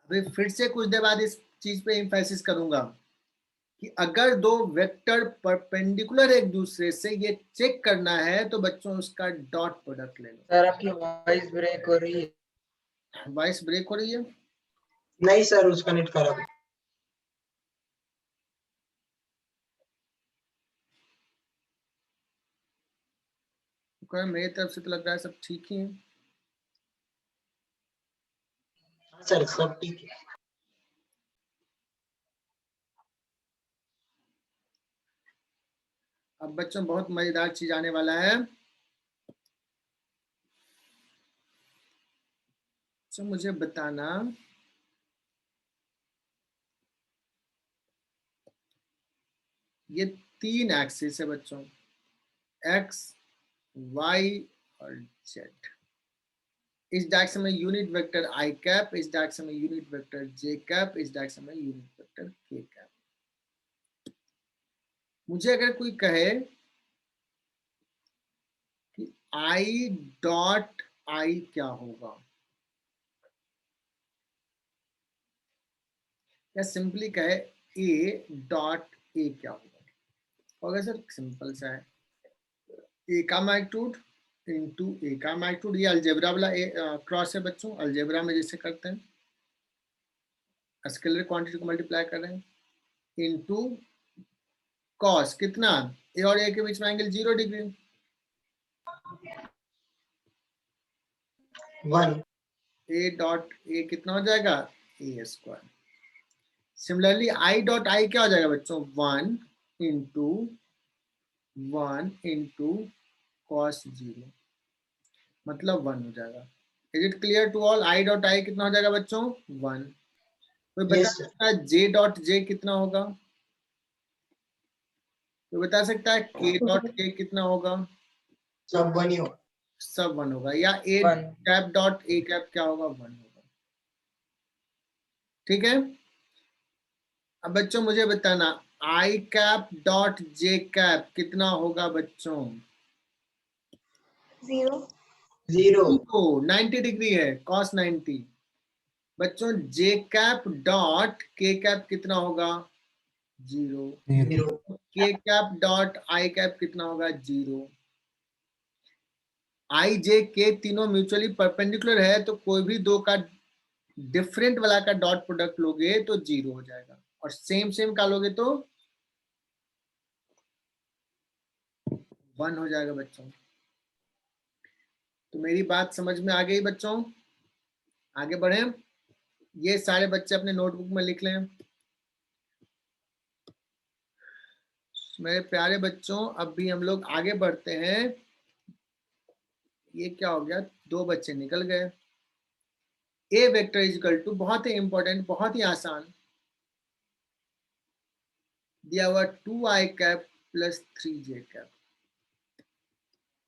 अभी फिर से कुछ देर बाद इस चीज पे एम्फेसिस करूंगा कि अगर दो वेक्टर परपेंडिकुलर एक दूसरे से, ये चेक करना है तो बच्चों उसका डॉट प्रोडक्ट ले लो। सर आपकी वॉइस ब्रेक हो रही है। वॉइस ब्रेक हो रही है? नहीं सर उसका नेट खराब है। मेरी तरफ से तो लग रहा है सब ठीक ही है। हाँ सर सब ठीक है। अब बच्चों बहुत मजेदार चीज आने वाला है। तो मुझे बताना ये तीन एक्सिस है बच्चों, एक्स वाई और जेड। इस डायरेक्शन में यूनिट वेक्टर आई कैप, इस डायरेक्शन में यूनिट वेक्टर जे कैप, इस डायरेक्शन में यूनिट वेक्टर के कैप। मुझे अगर कोई कहे कि आई डॉट आई क्या होगा, या सिंपली कहे ए डॉट ए क्या होगा सर? सिंपल सा है, ए का मैग्नीट्यूड इनटू ए का मैग्नीट्यूड। ये अलजेब्रा वाला क्रॉस है बच्चों, अलजेब्रा में जैसे करते हैं, स्केलर क्वांटिटी को मल्टीप्लाई कर रहे हैं, इनटू कॉस कितना, ए और ए के बीच में angle 0 degree, 1 A dot A कितना हो जाएगा, A square. Similarly I dot I क्या हो जाएगा बच्चों, 1 इंटू कॉस 0, मतलब 1 हो जाएगा। Is it clear to all? I dot i कितना हो जाएगा बच्चों, 1। कोई बता Yes, sir. सकता है जे डॉट जे कितना होगा? कोई बता सकता है के डॉट के कितना होगा? सब 1 ही होगा। सब 1 होगा। या ए 1 कैप डॉट ए कैप क्या होगा, 1 होगा। ठीक है, अब बच्चों मुझे बताना आई कैप डॉट जे कैप कितना होगा बच्चों? 0 0 तो 90 डिग्री है, cos 90। बच्चों जे कैप डॉट के कैप कितना होगा, 0। 0 के कैप डॉट आई कैप कितना होगा, 0। आई जे के तीनों म्यूचुअली परपेंडिकुलर है, तो कोई भी दो का डिफरेंट वाला का डॉट प्रोडक्ट लोगे तो 0 हो जाएगा, और सेम सेम का लोगे तो 1 हो जाएगा बच्चों। तो मेरी बात समझ में आ गई बच्चों? आगे बढ़े, ये सारे बच्चे अपने नोटबुक में लिख लें। मेरे प्यारे बच्चों, अब भी हम लोग आगे बढ़ते हैं। ये क्या हो गया, 2 बच्चे निकल गए। A vector is equal to, बहुत ही इंपॉर्टेंट, बहुत ही आसान, दिया हुआ 2i cap plus 3j cap.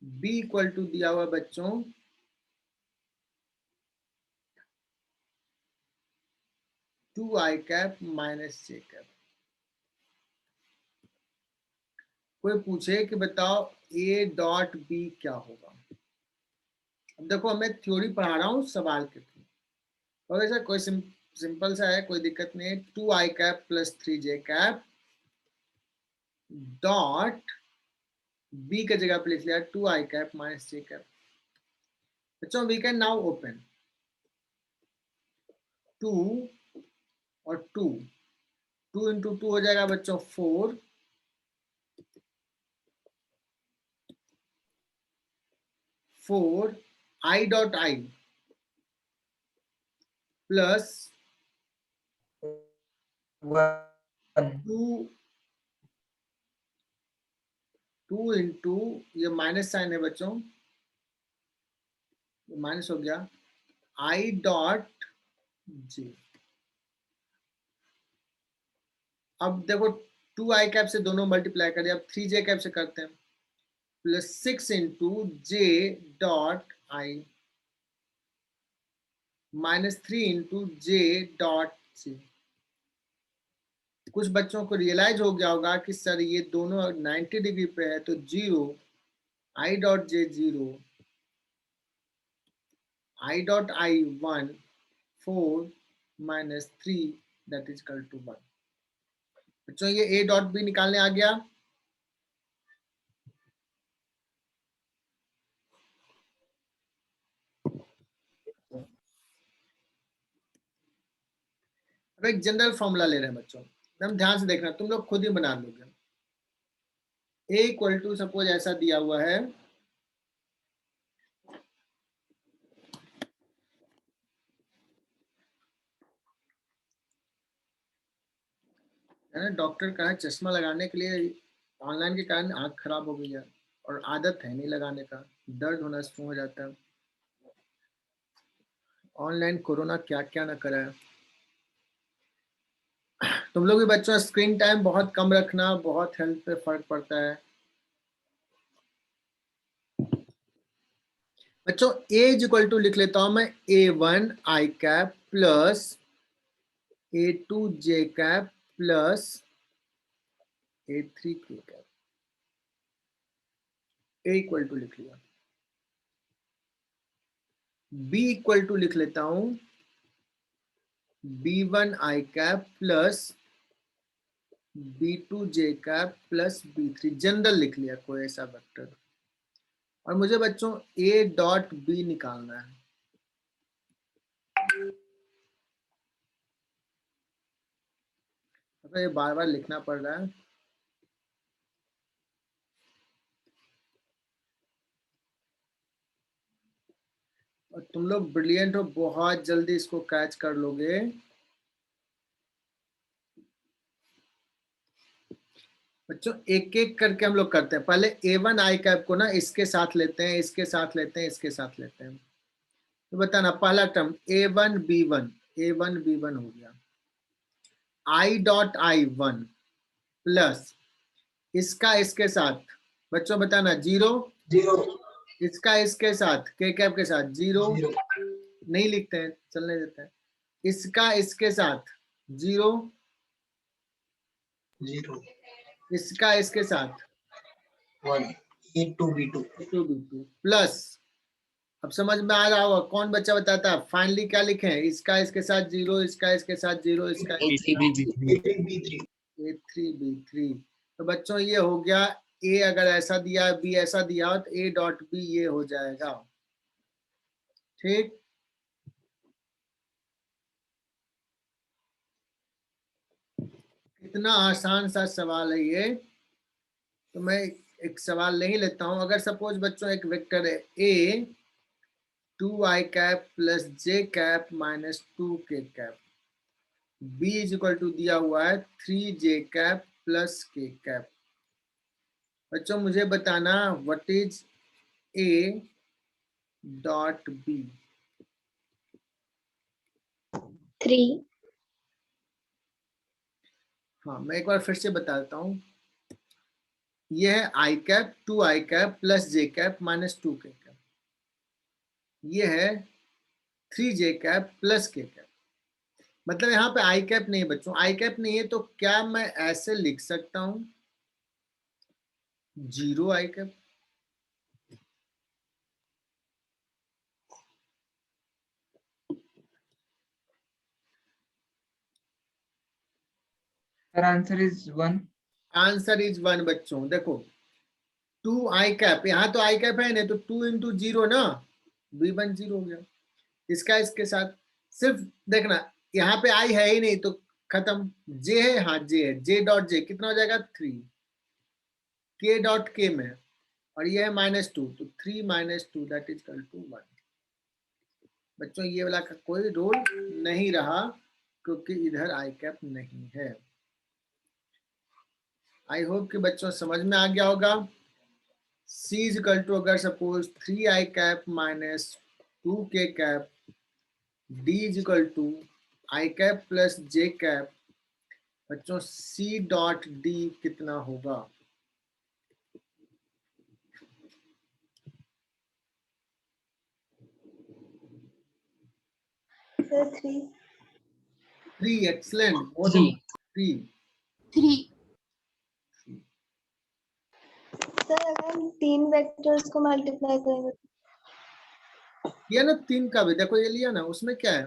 B equal to दिया हुआ बच्चों 2i cap minus j cap. कोई पूछे कि बताओ a डॉट बी क्या होगा? अब देखो, मैं थ्योरी पढ़ा रहा हूँ सवाल के थ्रू। ओके सर, कोई सिंपल सा है, कोई दिक्कत नहीं है। 2i cap plus 3j cap dot b के जगह पे लिख लिया 2i cap minus j cap. बच्चों वी कैन नाउ ओपन 2 और 2, 2 इंटू 2 हो जाएगा बच्चों 4, 4 आई डॉट आई प्लस 1 2 इंटू, ये माइनस साइन है बच्चों, ये माइनस हो गया, आई डॉट जे। अब देखो 2i कैप से दोनों मल्टीप्लाई करिए, अब 3j कैप से करते हैं, plus 6 into J dot I minus 3 into J dot J. कुछ बच्चों को रियलाइज हो गया होगा कि सर ये दोनों 90 डिग्री पे है, तो 0 i dot j 0, i dot i 1, 4 minus 3 that is equal to 1। बच्चों ये ए डॉट बी निकालने आ गया। अब एक जनरल फॉर्मूला ले रहे हैं बच्चों, एकदम ध्यान से देखना, तुम लोग खुद ही बना लोगे। ए इक्वल टू सपोज ऐसा दिया हुआ है, डॉक्टर का है चश्मा लगाने के लिए, ऑनलाइन के कारण आंख खराब हो गई है और आदत है नहीं लगाने का, दर्द होना शुरू हो जाता है। ऑनलाइन कोरोना क्या क्या ना करा है। तुम लोग भी बच्चों स्क्रीन टाइम बहुत कम रखना, बहुत हेल्थ पे फर्क पड़ता है। बच्चों ए इज इक्वल टू लिख लेता हूं मैं A1 I cap plus A2 J cap plus A3 Q cap. A equal to लिख लिया। बी इक्वल टू लिख लेता हूं B1 I cap plus B2 cap plus B3, general लिख लिया कोई ऐसा वेक्टर। और मुझे बच्चों A डॉट B निकालना है। तो ये बार बार लिखना पड़ रहा है। और तुम लोग ब्रिलियंट हो, बहुत जल्दी इसको कैच कर लोगे। बच्चों एक एक करके हम लोग करते हैं। पहले A1 आई कैप को ना इसके साथ लेते हैं, इसके साथ लेते हैं, इसके साथ लेते हैं। तो बताना पहला term A1 B1, A1 B1 हो गया। I डॉट I1 प्लस इसका इसके साथ, बच्चों बताना 0, 0, इसका इसके साथ K कैप के साथ 0, नहीं लिखते हैं, चलने देते हैं। इसका इसके साथ 0, 0, इसका इसके साथ 1, A2 B2, प्लस, अब समझ में आ रहा होगा कौन बच्चा बताता है। फाइनली क्या लिखे हैं, इसका इसके साथ 0, इसका इसके साथ 0, इसका A3 B3। तो बच्चों ये हो गया A अगर ऐसा दिया है, B ऐसा दिया हो, तो A डॉट B ये हो जाएगा। ठीक, कितना आसान सा सवाल है ये। तो मैं एक सवाल नहीं लेता हूं। अगर सपोज बच्चों एक वेक्टर है A 2i cap plus j cap minus 2k cap, B is equal to दिया हुआ है 3j cap plus k cap. बच्चों मुझे बताना what is A dot B। 3, हाँ मैं एक बार फिर से बता देता हूँ। यह है I cap 2i cap plus j cap minus 2k cap, ये है 3j cap plus k cap. मतलब यहाँ पे आई कैप नहीं बच्चों, आई कैप नहीं है तो क्या मैं ऐसे लिख सकता हूं 0 I cap? Sir answer is 1। Answer is 1 बच्चों। देखो 2 आई कैप, यहाँ तो आई कैप है नहीं तो 2 इंटू 0 ना, B1 0 हो गया। इसका इसके साथ सिर्फ देखना यहाँ पे आई है ही नहीं तो खत्म। जे है, हाँ जे है, जे डॉट जे कितना हो जाएगा 3, के डॉट के में, और ये है -2 तो 3 - 2 दैट इज इक्वल टू 1। बच्चों ये वाला का कोई रोल नहीं रहा क्योंकि इधर आई कैप नहीं है। आई होप कि बच्चों समझ में आ गया होगा। C इज इक्वल टू अगर suppose 3i cap minus 2k cap, D is equal to I cap plus j cap. बच्चों C डॉट D कितना होगा? सर 3। 3, एक्सलेंट, 3। 3 सर अगर हम 3 वेक्टर्स को मल्टीप्लाई करेंगे ये ना 3 का भी देखो, ये लिया ना, उसमें क्या है,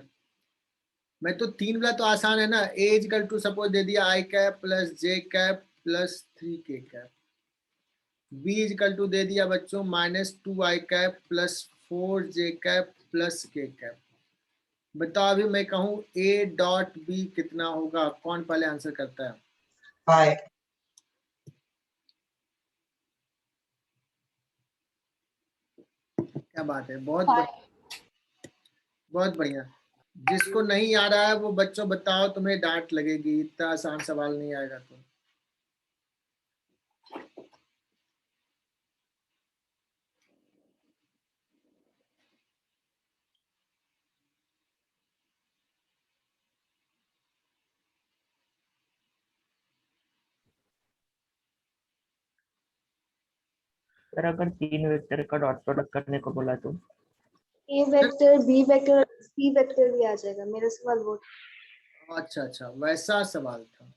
मैं तो 3 वाला तो आसान है ना। A is equal to suppose दे दिया I cap plus j cap plus 3k cap, B is equal to दे दिया बच्चों -2i cap plus 4j cap plus k cap. बताओ अभी मैं कहूँ A डॉट B कितना होगा? कौन पहले आंसर करता है? I, क्या बात है, बहुत बढ़िया। जिसको नहीं आ रहा है वो बच्चों बताओ, तुम्हें डांट लगेगी, इतना आसान सवाल नहीं आएगा तो। सर अगर 3 वेक्टर का डॉट प्रोडक्ट करने को बोला तो A vector B vector C vector भी आ जाएगा। मेरा सवाल वो अच्छा अच्छा, वैसा सवाल था।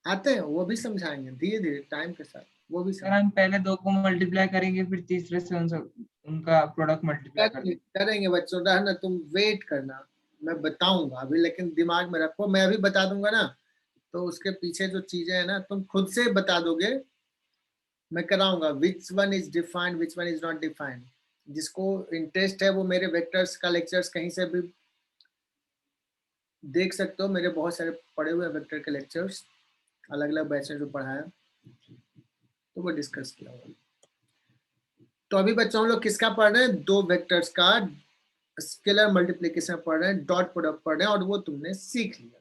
आते हैं वो भी समझाएंगे धीरे धीरे टाइम के साथ, वो भी सर हम पहले 2 को मल्टीप्लाई करेंगे फिर तीसरे से उनका प्रोडक्ट मल्टीप्लाई करेंगे। करेंगे बच्चों, रहना तुम वेट करना, मैं बताऊंगा अभी, लेकिन दिमाग में रखो, मैं अभी बता दूंगा ना तो उसके पीछे जो चीजें है ना तुम खुद से बता दोगे, मैं कराऊंगा which one is defined which one is not defined. जिसको इंटरेस्ट है वो मेरे वेक्टर्स का लेक्चर्स कहीं से भी देख सकते हो, मेरे बहुत सारे पढ़े हुए वेक्टर के लेक्चर्स अलग अलग बैच में जो पढ़ाया तो वो डिस्कस किया हुआ। तो अभी बच्चों हम लोग किसका पढ़ रहे हैं, दो वेक्टर्स का स्केलर मल्टीप्लिकेशन पढ़ रहे हैं, डॉट प्रोडक्ट पढ़ रहे हैं, और वो तुमने सीख लिया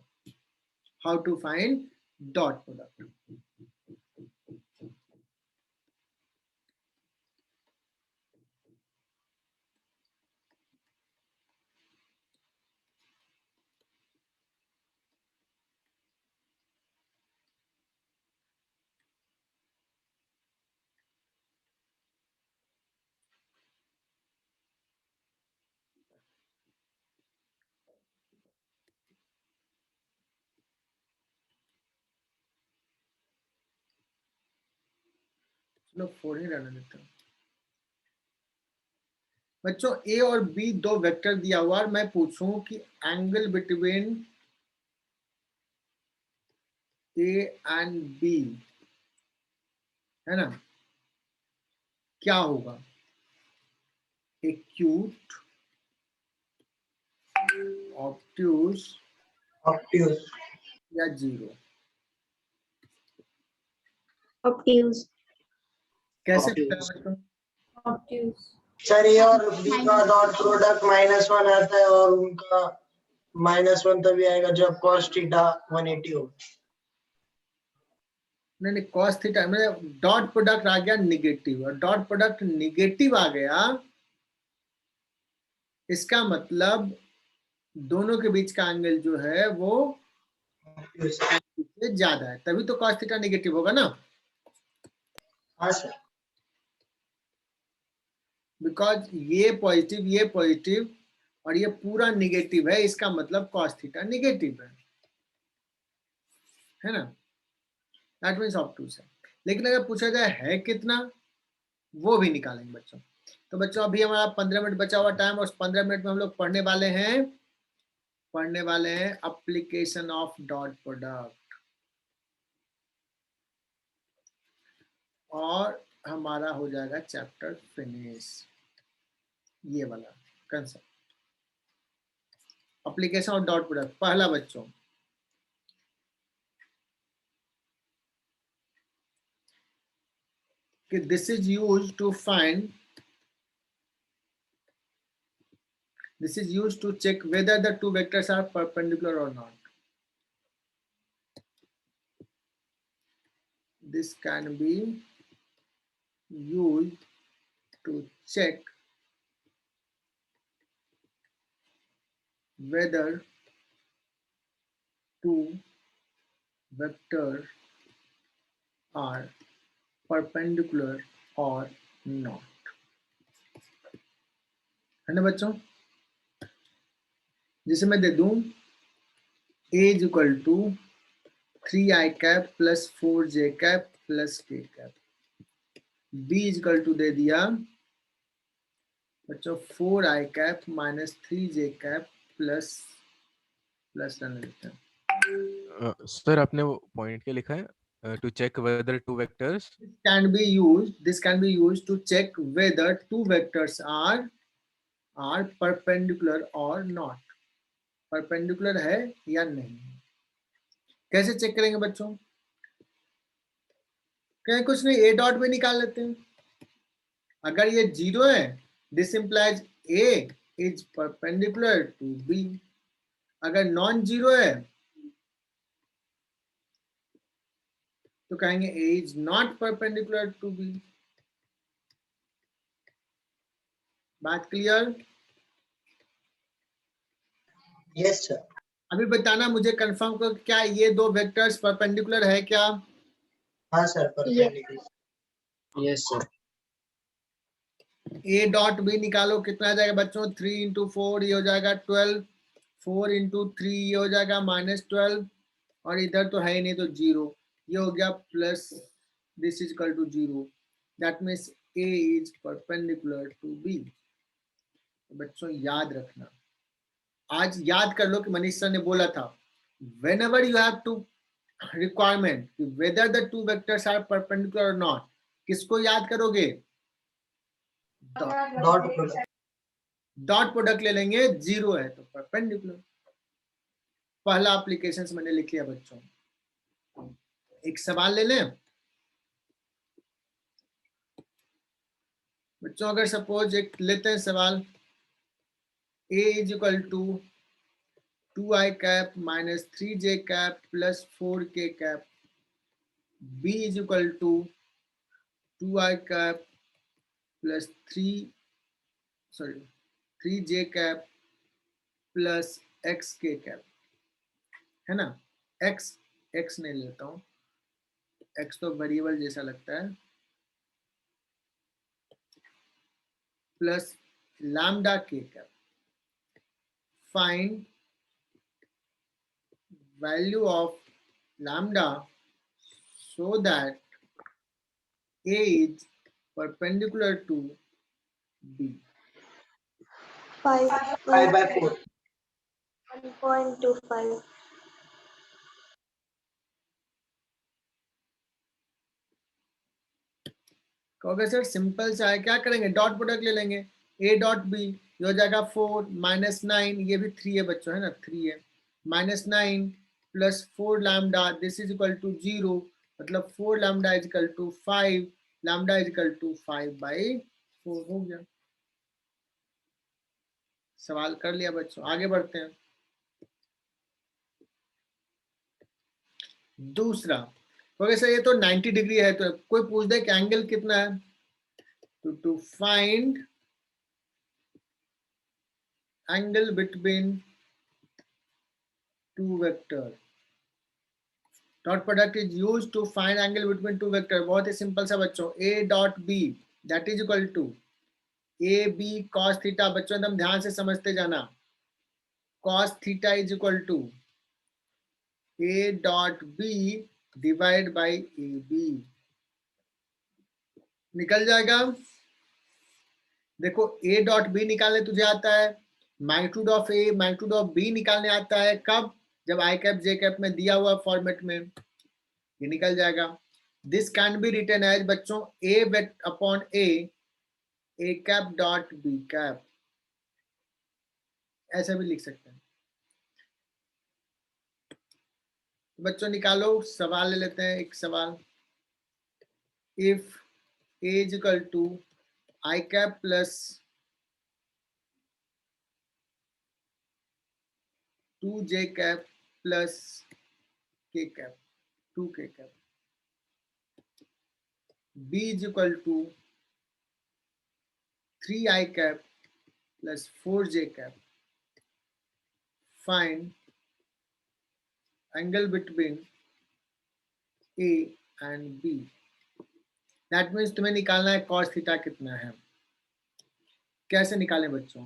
how to find dot product. चलो 4 ही रहने देते हैं। बच्चों ए और बी दो वेक्टर दिया हुआ और मैं पूछूं कि angle between A and b है ना क्या होगा, एक्यूट, ऑब्ट्यूज ऑब्ट्यूज। या जीरो। ऑब्ट्यूज। कैसे Obtuse. पता बच्चों? ऑब्ट्यूज। सर ए और बी का डॉट प्रोडक्ट -1 आता है और उनका -1 तभी आएगा जब cos थीटा 180 हो। नहीं नहीं, कॉस थीटा में डॉट प्रोडक्ट आ गया निगेटिव, और डॉट प्रोडक्ट निगेटिव आ गया इसका मतलब दोनों के बीच का एंगल जो है वो से ज्यादा है, तभी तो कॉस थीटा निगेटिव होगा ना। हाँ सर। बिकॉज ये पॉजिटिव और ये पूरा निगेटिव है, इसका मतलब कॉस थीटा निगेटिव है ना, दैट मीन्स ऑब्ट्यूज है। लेकिन अगर पूछा जाए है कितना, वो भी निकालेंगे बच्चों। तो बच्चों अभी हमारा 15 मिनट बचा हुआ टाइम, और 15 मिनट में हम लोग पढ़ने वाले हैं एप्लीकेशन ऑफ डॉट प्रोडक्ट, और हमारा हो जाएगा चैप्टर फिनिश। ये वाला concept application of dot product पहला बच्चों, कि this is used to check whether the two vectors are perpendicular or not. This can be used to check whether two vectors are perpendicular or not. है ना बच्चों, जिसे मैं दे दूं a is equal to 3i cap plus 4j cap plus k cap, b is equal to दे दिया बच्चों 4i cap minus 3j cap plus रहने देते हैं। सर आपने वो पॉइंट क्या लिखा है, to check whether two vectors This can be used to check whether two vectors are perpendicular or not, perpendicular है या नहीं। कैसे चेक करेंगे बच्चों, कहीं कुछ नहीं, ए डॉट भी निकाल लेते हैं। अगर ये 0 है, this implies A is perpendicular to B. अगर नॉन जीरो है तो कहेंगे A is not perpendicular to B. बात क्लियर? Yes sir. अभी बताना मुझे कंफर्म करो, क्या ये दो वेक्टर्स परपेंडिकुलर है क्या? हाँ sir perpendicular. Yes sir. A dot b निकालो, कितना आ जाएगा बच्चों, 3 × 4 ये हो जाएगा 12, 4 × 3 ये हो जाएगा -12, और इधर तो है ही नहीं तो 0, ये हो गया plus this is equal to 0, that means a is perpendicular to b. बच्चों याद रखना, आज याद कर लो कि मनीष सर ने बोला था whenever you have to requirement कि whether the two vectors are perpendicular और नॉट, किसको याद करोगे? Dot product. डॉट प्रोडक्ट ले लेंगे, जीरो है तो परपेंडिकुलर। पहला एप्लीकेशन मैंने लिख लिया बच्चों। एक सवाल ले लें बच्चों, अगर सपोज एक लेते हैं सवाल, a is equal to 2i cap minus 3j cap plus 4k cap, b is equal to 2i cap plus 3j cap plus xk cap, है ना? x नहीं लेता हूं, x तो वेरिएबल जैसा लगता है, plus lambda k cap. Find value of lambda so that a is perpendicular to b. 5 5/4। 1.25. कहोगे सर सिंपल सा है, क्या करेंगे? डॉट प्रोडक्ट ले लेंगे, a डॉट b ये हो जाएगा 4 माइनस 9, ये भी 3 है बच्चों, है ना? 3 है, minus 9 plus 4 lambda, this is equal to 0, मतलब 4 lambda is equal to 5, lambda is equal to 5/4 हो गया। सवाल कर लिया बच्चों, आगे बढ़ते हैं। दूसरा, ओके सर ये तो 90 डिग्री है, तो कोई पूछ दे कि एंगल कितना है, तो to find angle between two vector, dot product is used to find angle between two vector. बहुत ही सिंपल सा बच्चों, a dot b that is equal to A B cos theta. बच्चों एकदम ध्यान से समझते जाना, cos theta is equal to a dot b divide by A B, निकल जाएगा। देखो a डॉट b निकालने तुझे आता है, magnitude of a magnitude of b निकालने आता है, कब? जब आई कैप जे कैप में दिया हुआ फॉर्मेट में, ये निकल जाएगा। This can be written as बच्चों a vector upon a cap dot b cap, ऐसा भी लिख सकते हैं। बच्चों निकालो, सवाल ले लेते हैं एक सवाल। If a is equal to I cap plus 2j cap plus k cap 2k cap, b is equal to 3i cap plus 4j cap, find angle between a and b। That means तुम्हें निकालना है cos थीटा कितना है। कैसे निकालें बच्चों?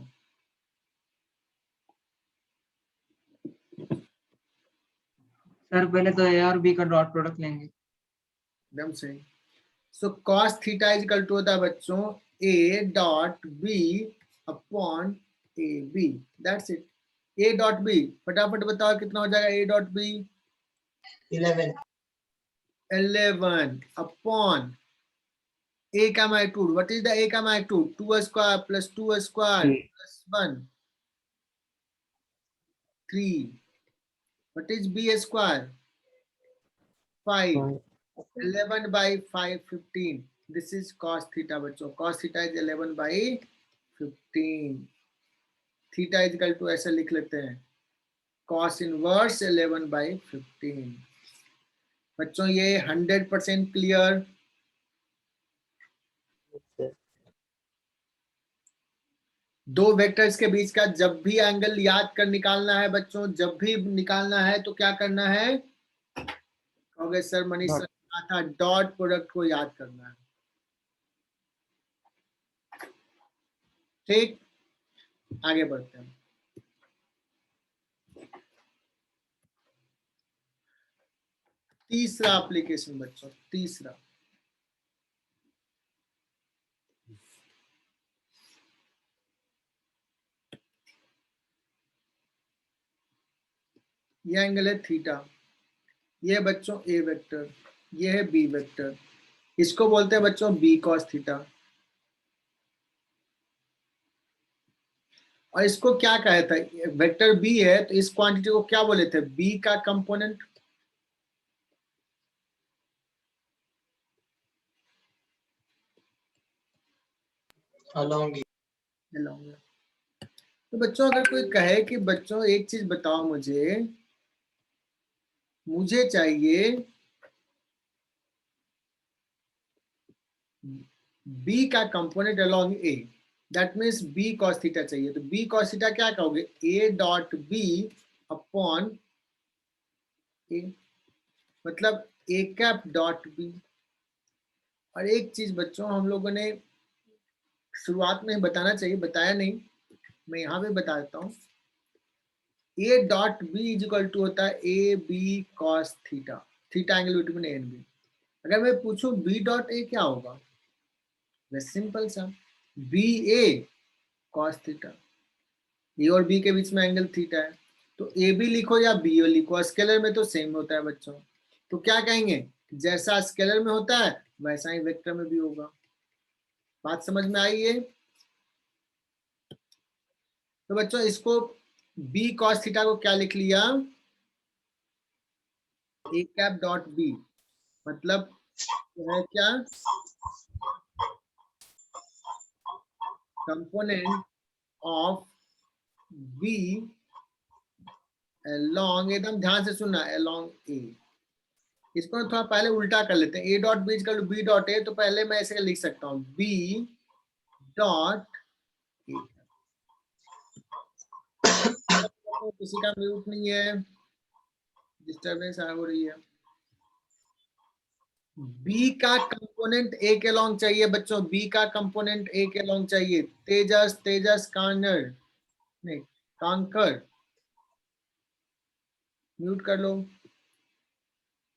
सर पहले तो ए और बी का डॉट प्रोडक्ट लेंगे। एकदम सही। So cos theta is equal to होता है बच्चों a dot b upon A B, that's it. a dot b फटाफट बताओ कितना हो जाएगा? a dot b 11 upon a का magnitude, what is the a का magnitude? 2 square plus 2 square plus 1 3, what is b square? 5, 11 by 5 15, this is cos theta बच्चों, cos theta is 11 by 15, theta is equal to ऐसा लिख लेते हैं cos इनवर्स 11 by 15। बच्चों ये 100% क्लियर? दो वेक्टर्स के बीच का जब भी एंगल याद कर निकालना है बच्चों, जब भी निकालना है तो क्या करना है? कहोगे सर मनीष सर कहा था डॉट प्रोडक्ट को याद करना है, ठीक? आगे बढ़ते हैं। तीसरा एप्लीकेशन बच्चों, तीसरा, ये एंगल है थीटा, ये है बच्चों ए वेक्टर, ये है बी वेक्टर, इसको बोलते हैं बच्चों बी कॉस थीटा। और इसको क्या कहा था, वेक्टर बी है तो इस क्वांटिटी को क्या बोले थे, बी का कंपोनेंट। along तो बच्चों अगर कोई कहे कि बच्चों एक चीज बताओ मुझे चाहिए बी का component along A, that means B cos theta चाहिए, तो बी कॉस थीटा क्या कहोगे, A dot B upon A, मतलब ए कैप डॉट बी। और एक चीज बच्चों हम लोगों ने शुरुआत में बताना चाहिए, बताया नहीं, मैं यहाँ पे बता देता हूँ। A dot B is equal to होता है A B cos theta, theta angle between A and B. अगर मैं पूछूं बी डॉट ए क्या होगा, सिंपल सा, बी ए कॉस थीटा, ए और बी के बीच में एंगल थीटा है, तो ए बी लिखो या बी ओ लिखो, स्केलर में तो सेम होता है बच्चों। तो क्या कहेंगे, जैसा स्केलर में होता है वैसा ही वेक्टर में भी होगा। बात समझ में आई है? तो बच्चों इसको बी कॉस थीटा को क्या लिख लिया, ए कैप डॉट बी, मतलब है क्या, कंपोनेंट ऑफ बी along, एकदम ध्यान से सुनना, along ए। इसको थोड़ा पहले उल्टा कर लेते हैं, A dot B equal to B dot A, तो पहले मैं ऐसे लिख सकता हूँ बी डॉट ए। किसी का म्यूट नहीं है, डिस्टरबेंस हो रही है। बी का कंपोनेंट ए के लॉन्ग चाहिए बच्चों, बी का कंपोनेंट ए के लॉन्ग चाहिए। तेजस कांकर, नहीं कांकर, म्यूट कर लो।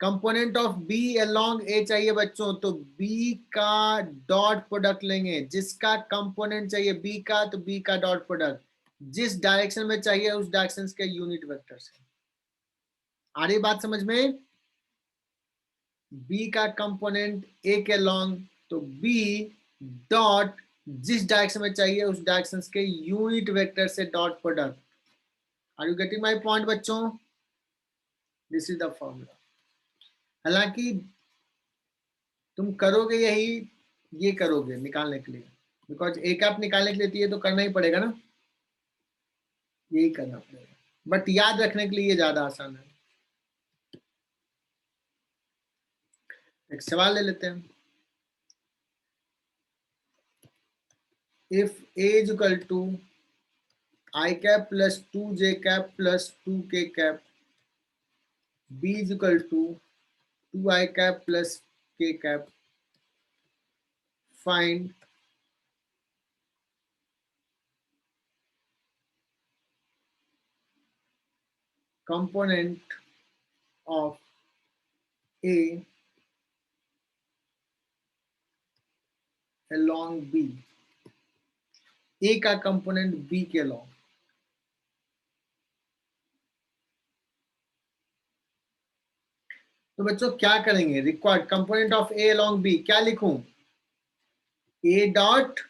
कंपोनेंट ऑफ बी अलोंग ए चाहिए बच्चों, तो बी का डॉट प्रोडक्ट लेंगे, जिसका कंपोनेंट चाहिए बी का, तो बी का डॉट प्रोडक्ट जिस डायरेक्शन में चाहिए उस डायरेक्शन के यूनिट वेक्टर से। आ रही बात समझ में? बी का कंपोनेंट ए के लॉन्ग, तो बी डॉट जिस डायरेक्शन में चाहिए उस डायरेक्शन के यूनिट वेक्टर से dot product. Are you getting my point बच्चों? This is the formula. हालांकि तुम करोगे यही, ये करोगे निकालने के लिए, बिकॉज ए कैप निकालने के लिए तो ये तो करना ही पड़ेगा ना, यही करना पड़ेगा, बट याद रखने के लिए ये ज्यादा आसान है। एक सवाल ले लेते हैं, if A is equal to I cap plus 2j cap plus 2k cap, B is equal to 2i cap plus k cap, find component of A along B, A का कंपोनेंट B के along। तो बच्चों क्या करेंगे, required component of A along B क्या लिखूं, A डॉट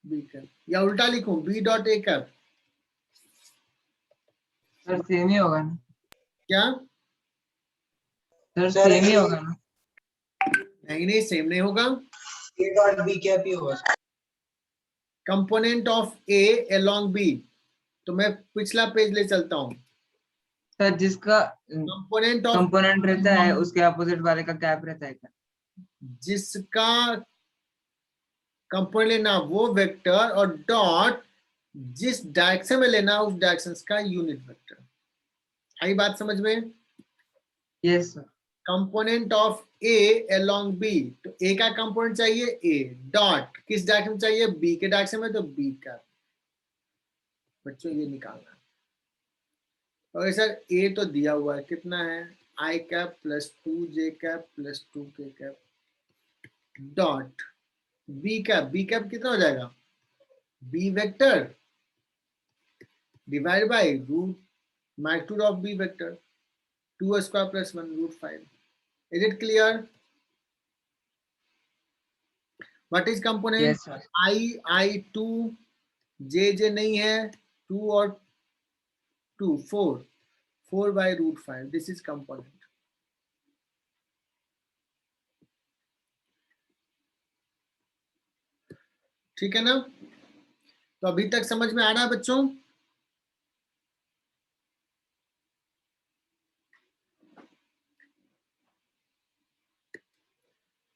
B कैप, या उल्टा लिखूं B dot A cap? Sir same ही होगा ना, क्या सर सर, सेम ही ए- होगा ना। नहीं सेम नहीं होगा, ए डॉट बी कैप ही होगा। Component of A along B। तो मैं पिछला पेज ले चलता हूं, सर जिसका कंपोनेंट ऑफ कंपोनेंट रहता है उसके अपोजिट वाले का कैप रहता है क्या? जिसका कंपोनेंट लेना वो वेक्टर, और डॉट जिस डायरेक्शन में लेना उस डायरेक्शन का यूनिट वेक्टर। आई बात समझ में? Yes sir. Component of A along B, तो ए का कंपोनेंट चाहिए ए, डॉट किस डायरेक्शन चाहिए, बी के डायरेक्शन में, तो बी का। बच्चों ये निकालना है। और सर ए तो दिया हुआ है, कितना है, I cap plus 2j cap plus 2k cap, dot B cap कितना हो जाएगा, B vector divide by root magnitude of b vector 2 square plus 1 root 5. Is it clear? What is component? Yes, sir. I2 j नहीं है 2 और 2 4 by root 5. This is component. ठीक है ना? तो अभी तक समझ में आ रहा है बच्चों?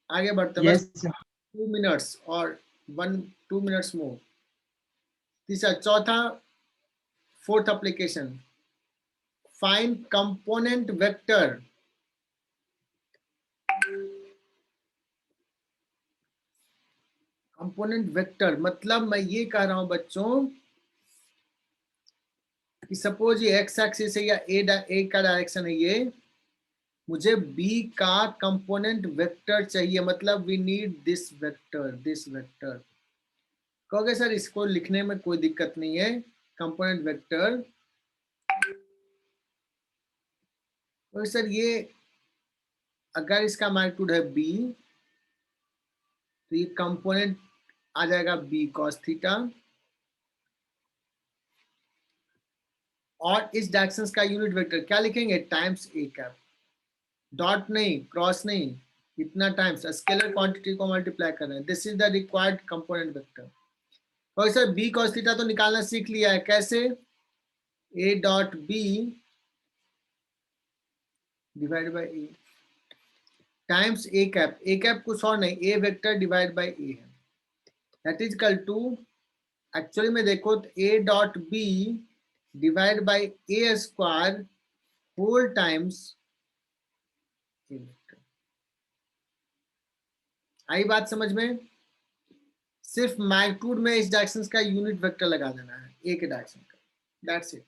आगे बढ़ते हैं। Yes, sir. 2 minutes और 2 minutes more. तीसरा, चौथा, fourth application, find component vector component vector मतलब मैं ये कह रहा हूं बच्चों कि सपोज ये एक्स एक्सिस है या ए का डायरेक्शन है, ये मुझे बी का कंपोनेंट वेक्टर चाहिए, मतलब वी नीड दिस वेक्टर। कहोगे सर इसको लिखने में कोई दिक्कत नहीं है, कंपोनेंट वेक्टर। तो सर ये अगर इसका मैग्नीट्यूड है बी तो ये कंपोनेंट आ जाएगा बी कॉस थीटा, और इस डायरेक्शन का यूनिट वेक्टर क्या लिखेंगे? टाइम्स ए कैप, डॉट नहीं, क्रॉस नहीं, इतना टाइम्स स्केलर क्वांटिटी को मल्टीप्लाई कर रहे हैं। This is the required component vector. तो सर बी कॉस थीटा तो निकालना सीख लिया है, कैसे? A dot B divide by A times A cap कुछ और नहीं, A vector divide by A है, that is equal to, actually में देखो तो A dot B divide by A square whole times A vector. आई बात समझ में? सिर्फ मैग्नीट्यूड में इस डायरेक्शन का यूनिट वेक्टर लगा देना है, ए के डायरेक्शन का, दैट्स इट।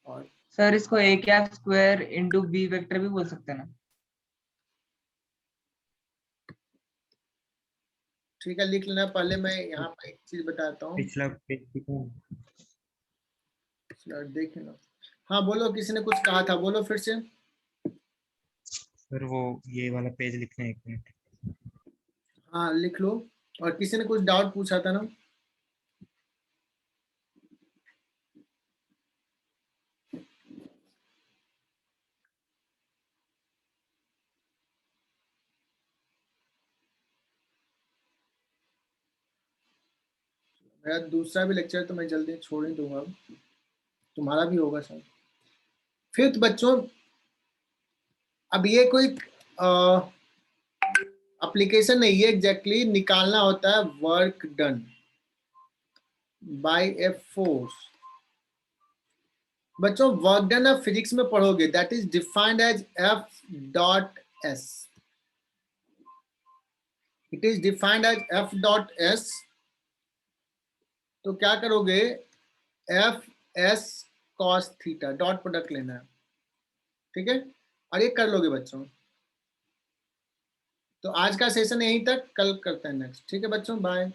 और सर इसको A cap square into B vector भी बोल सकते हैं ना? ठीक है, लिख लेना। पहले मैं यहाँ पे एक चीज बताता हूँ, पिछला पेज दिखाओ। देख लो। हाँ बोलो, किसी ने कुछ कहा था, बोलो फिर से। सर वो ये वाला पेज लिखना है, 1 मिनट। हाँ लिख लो। और किसी ने कुछ डाउट पूछा था ना? मेरा दूसरा भी लेक्चर तो मैं जल्दी छोड़ ही दूंगा, तुम्हारा भी होगा सर। फिर तो बच्चों अब ये कोई एप्लीकेशन नहीं है, एग्जैक्टली निकालना होता है work done by a force. बच्चों वर्क डन आप फिजिक्स में पढ़ोगे, that is defined as F dot S. It is defined as F dot S. तो क्या करोगे? F S cos theta, dot product लेना है, ठीक है, और ये कर लोगे बच्चों। तो आज का सेशन यहीं तक, कल करते हैं नेक्स्ट। ठीक है बच्चों, बाय।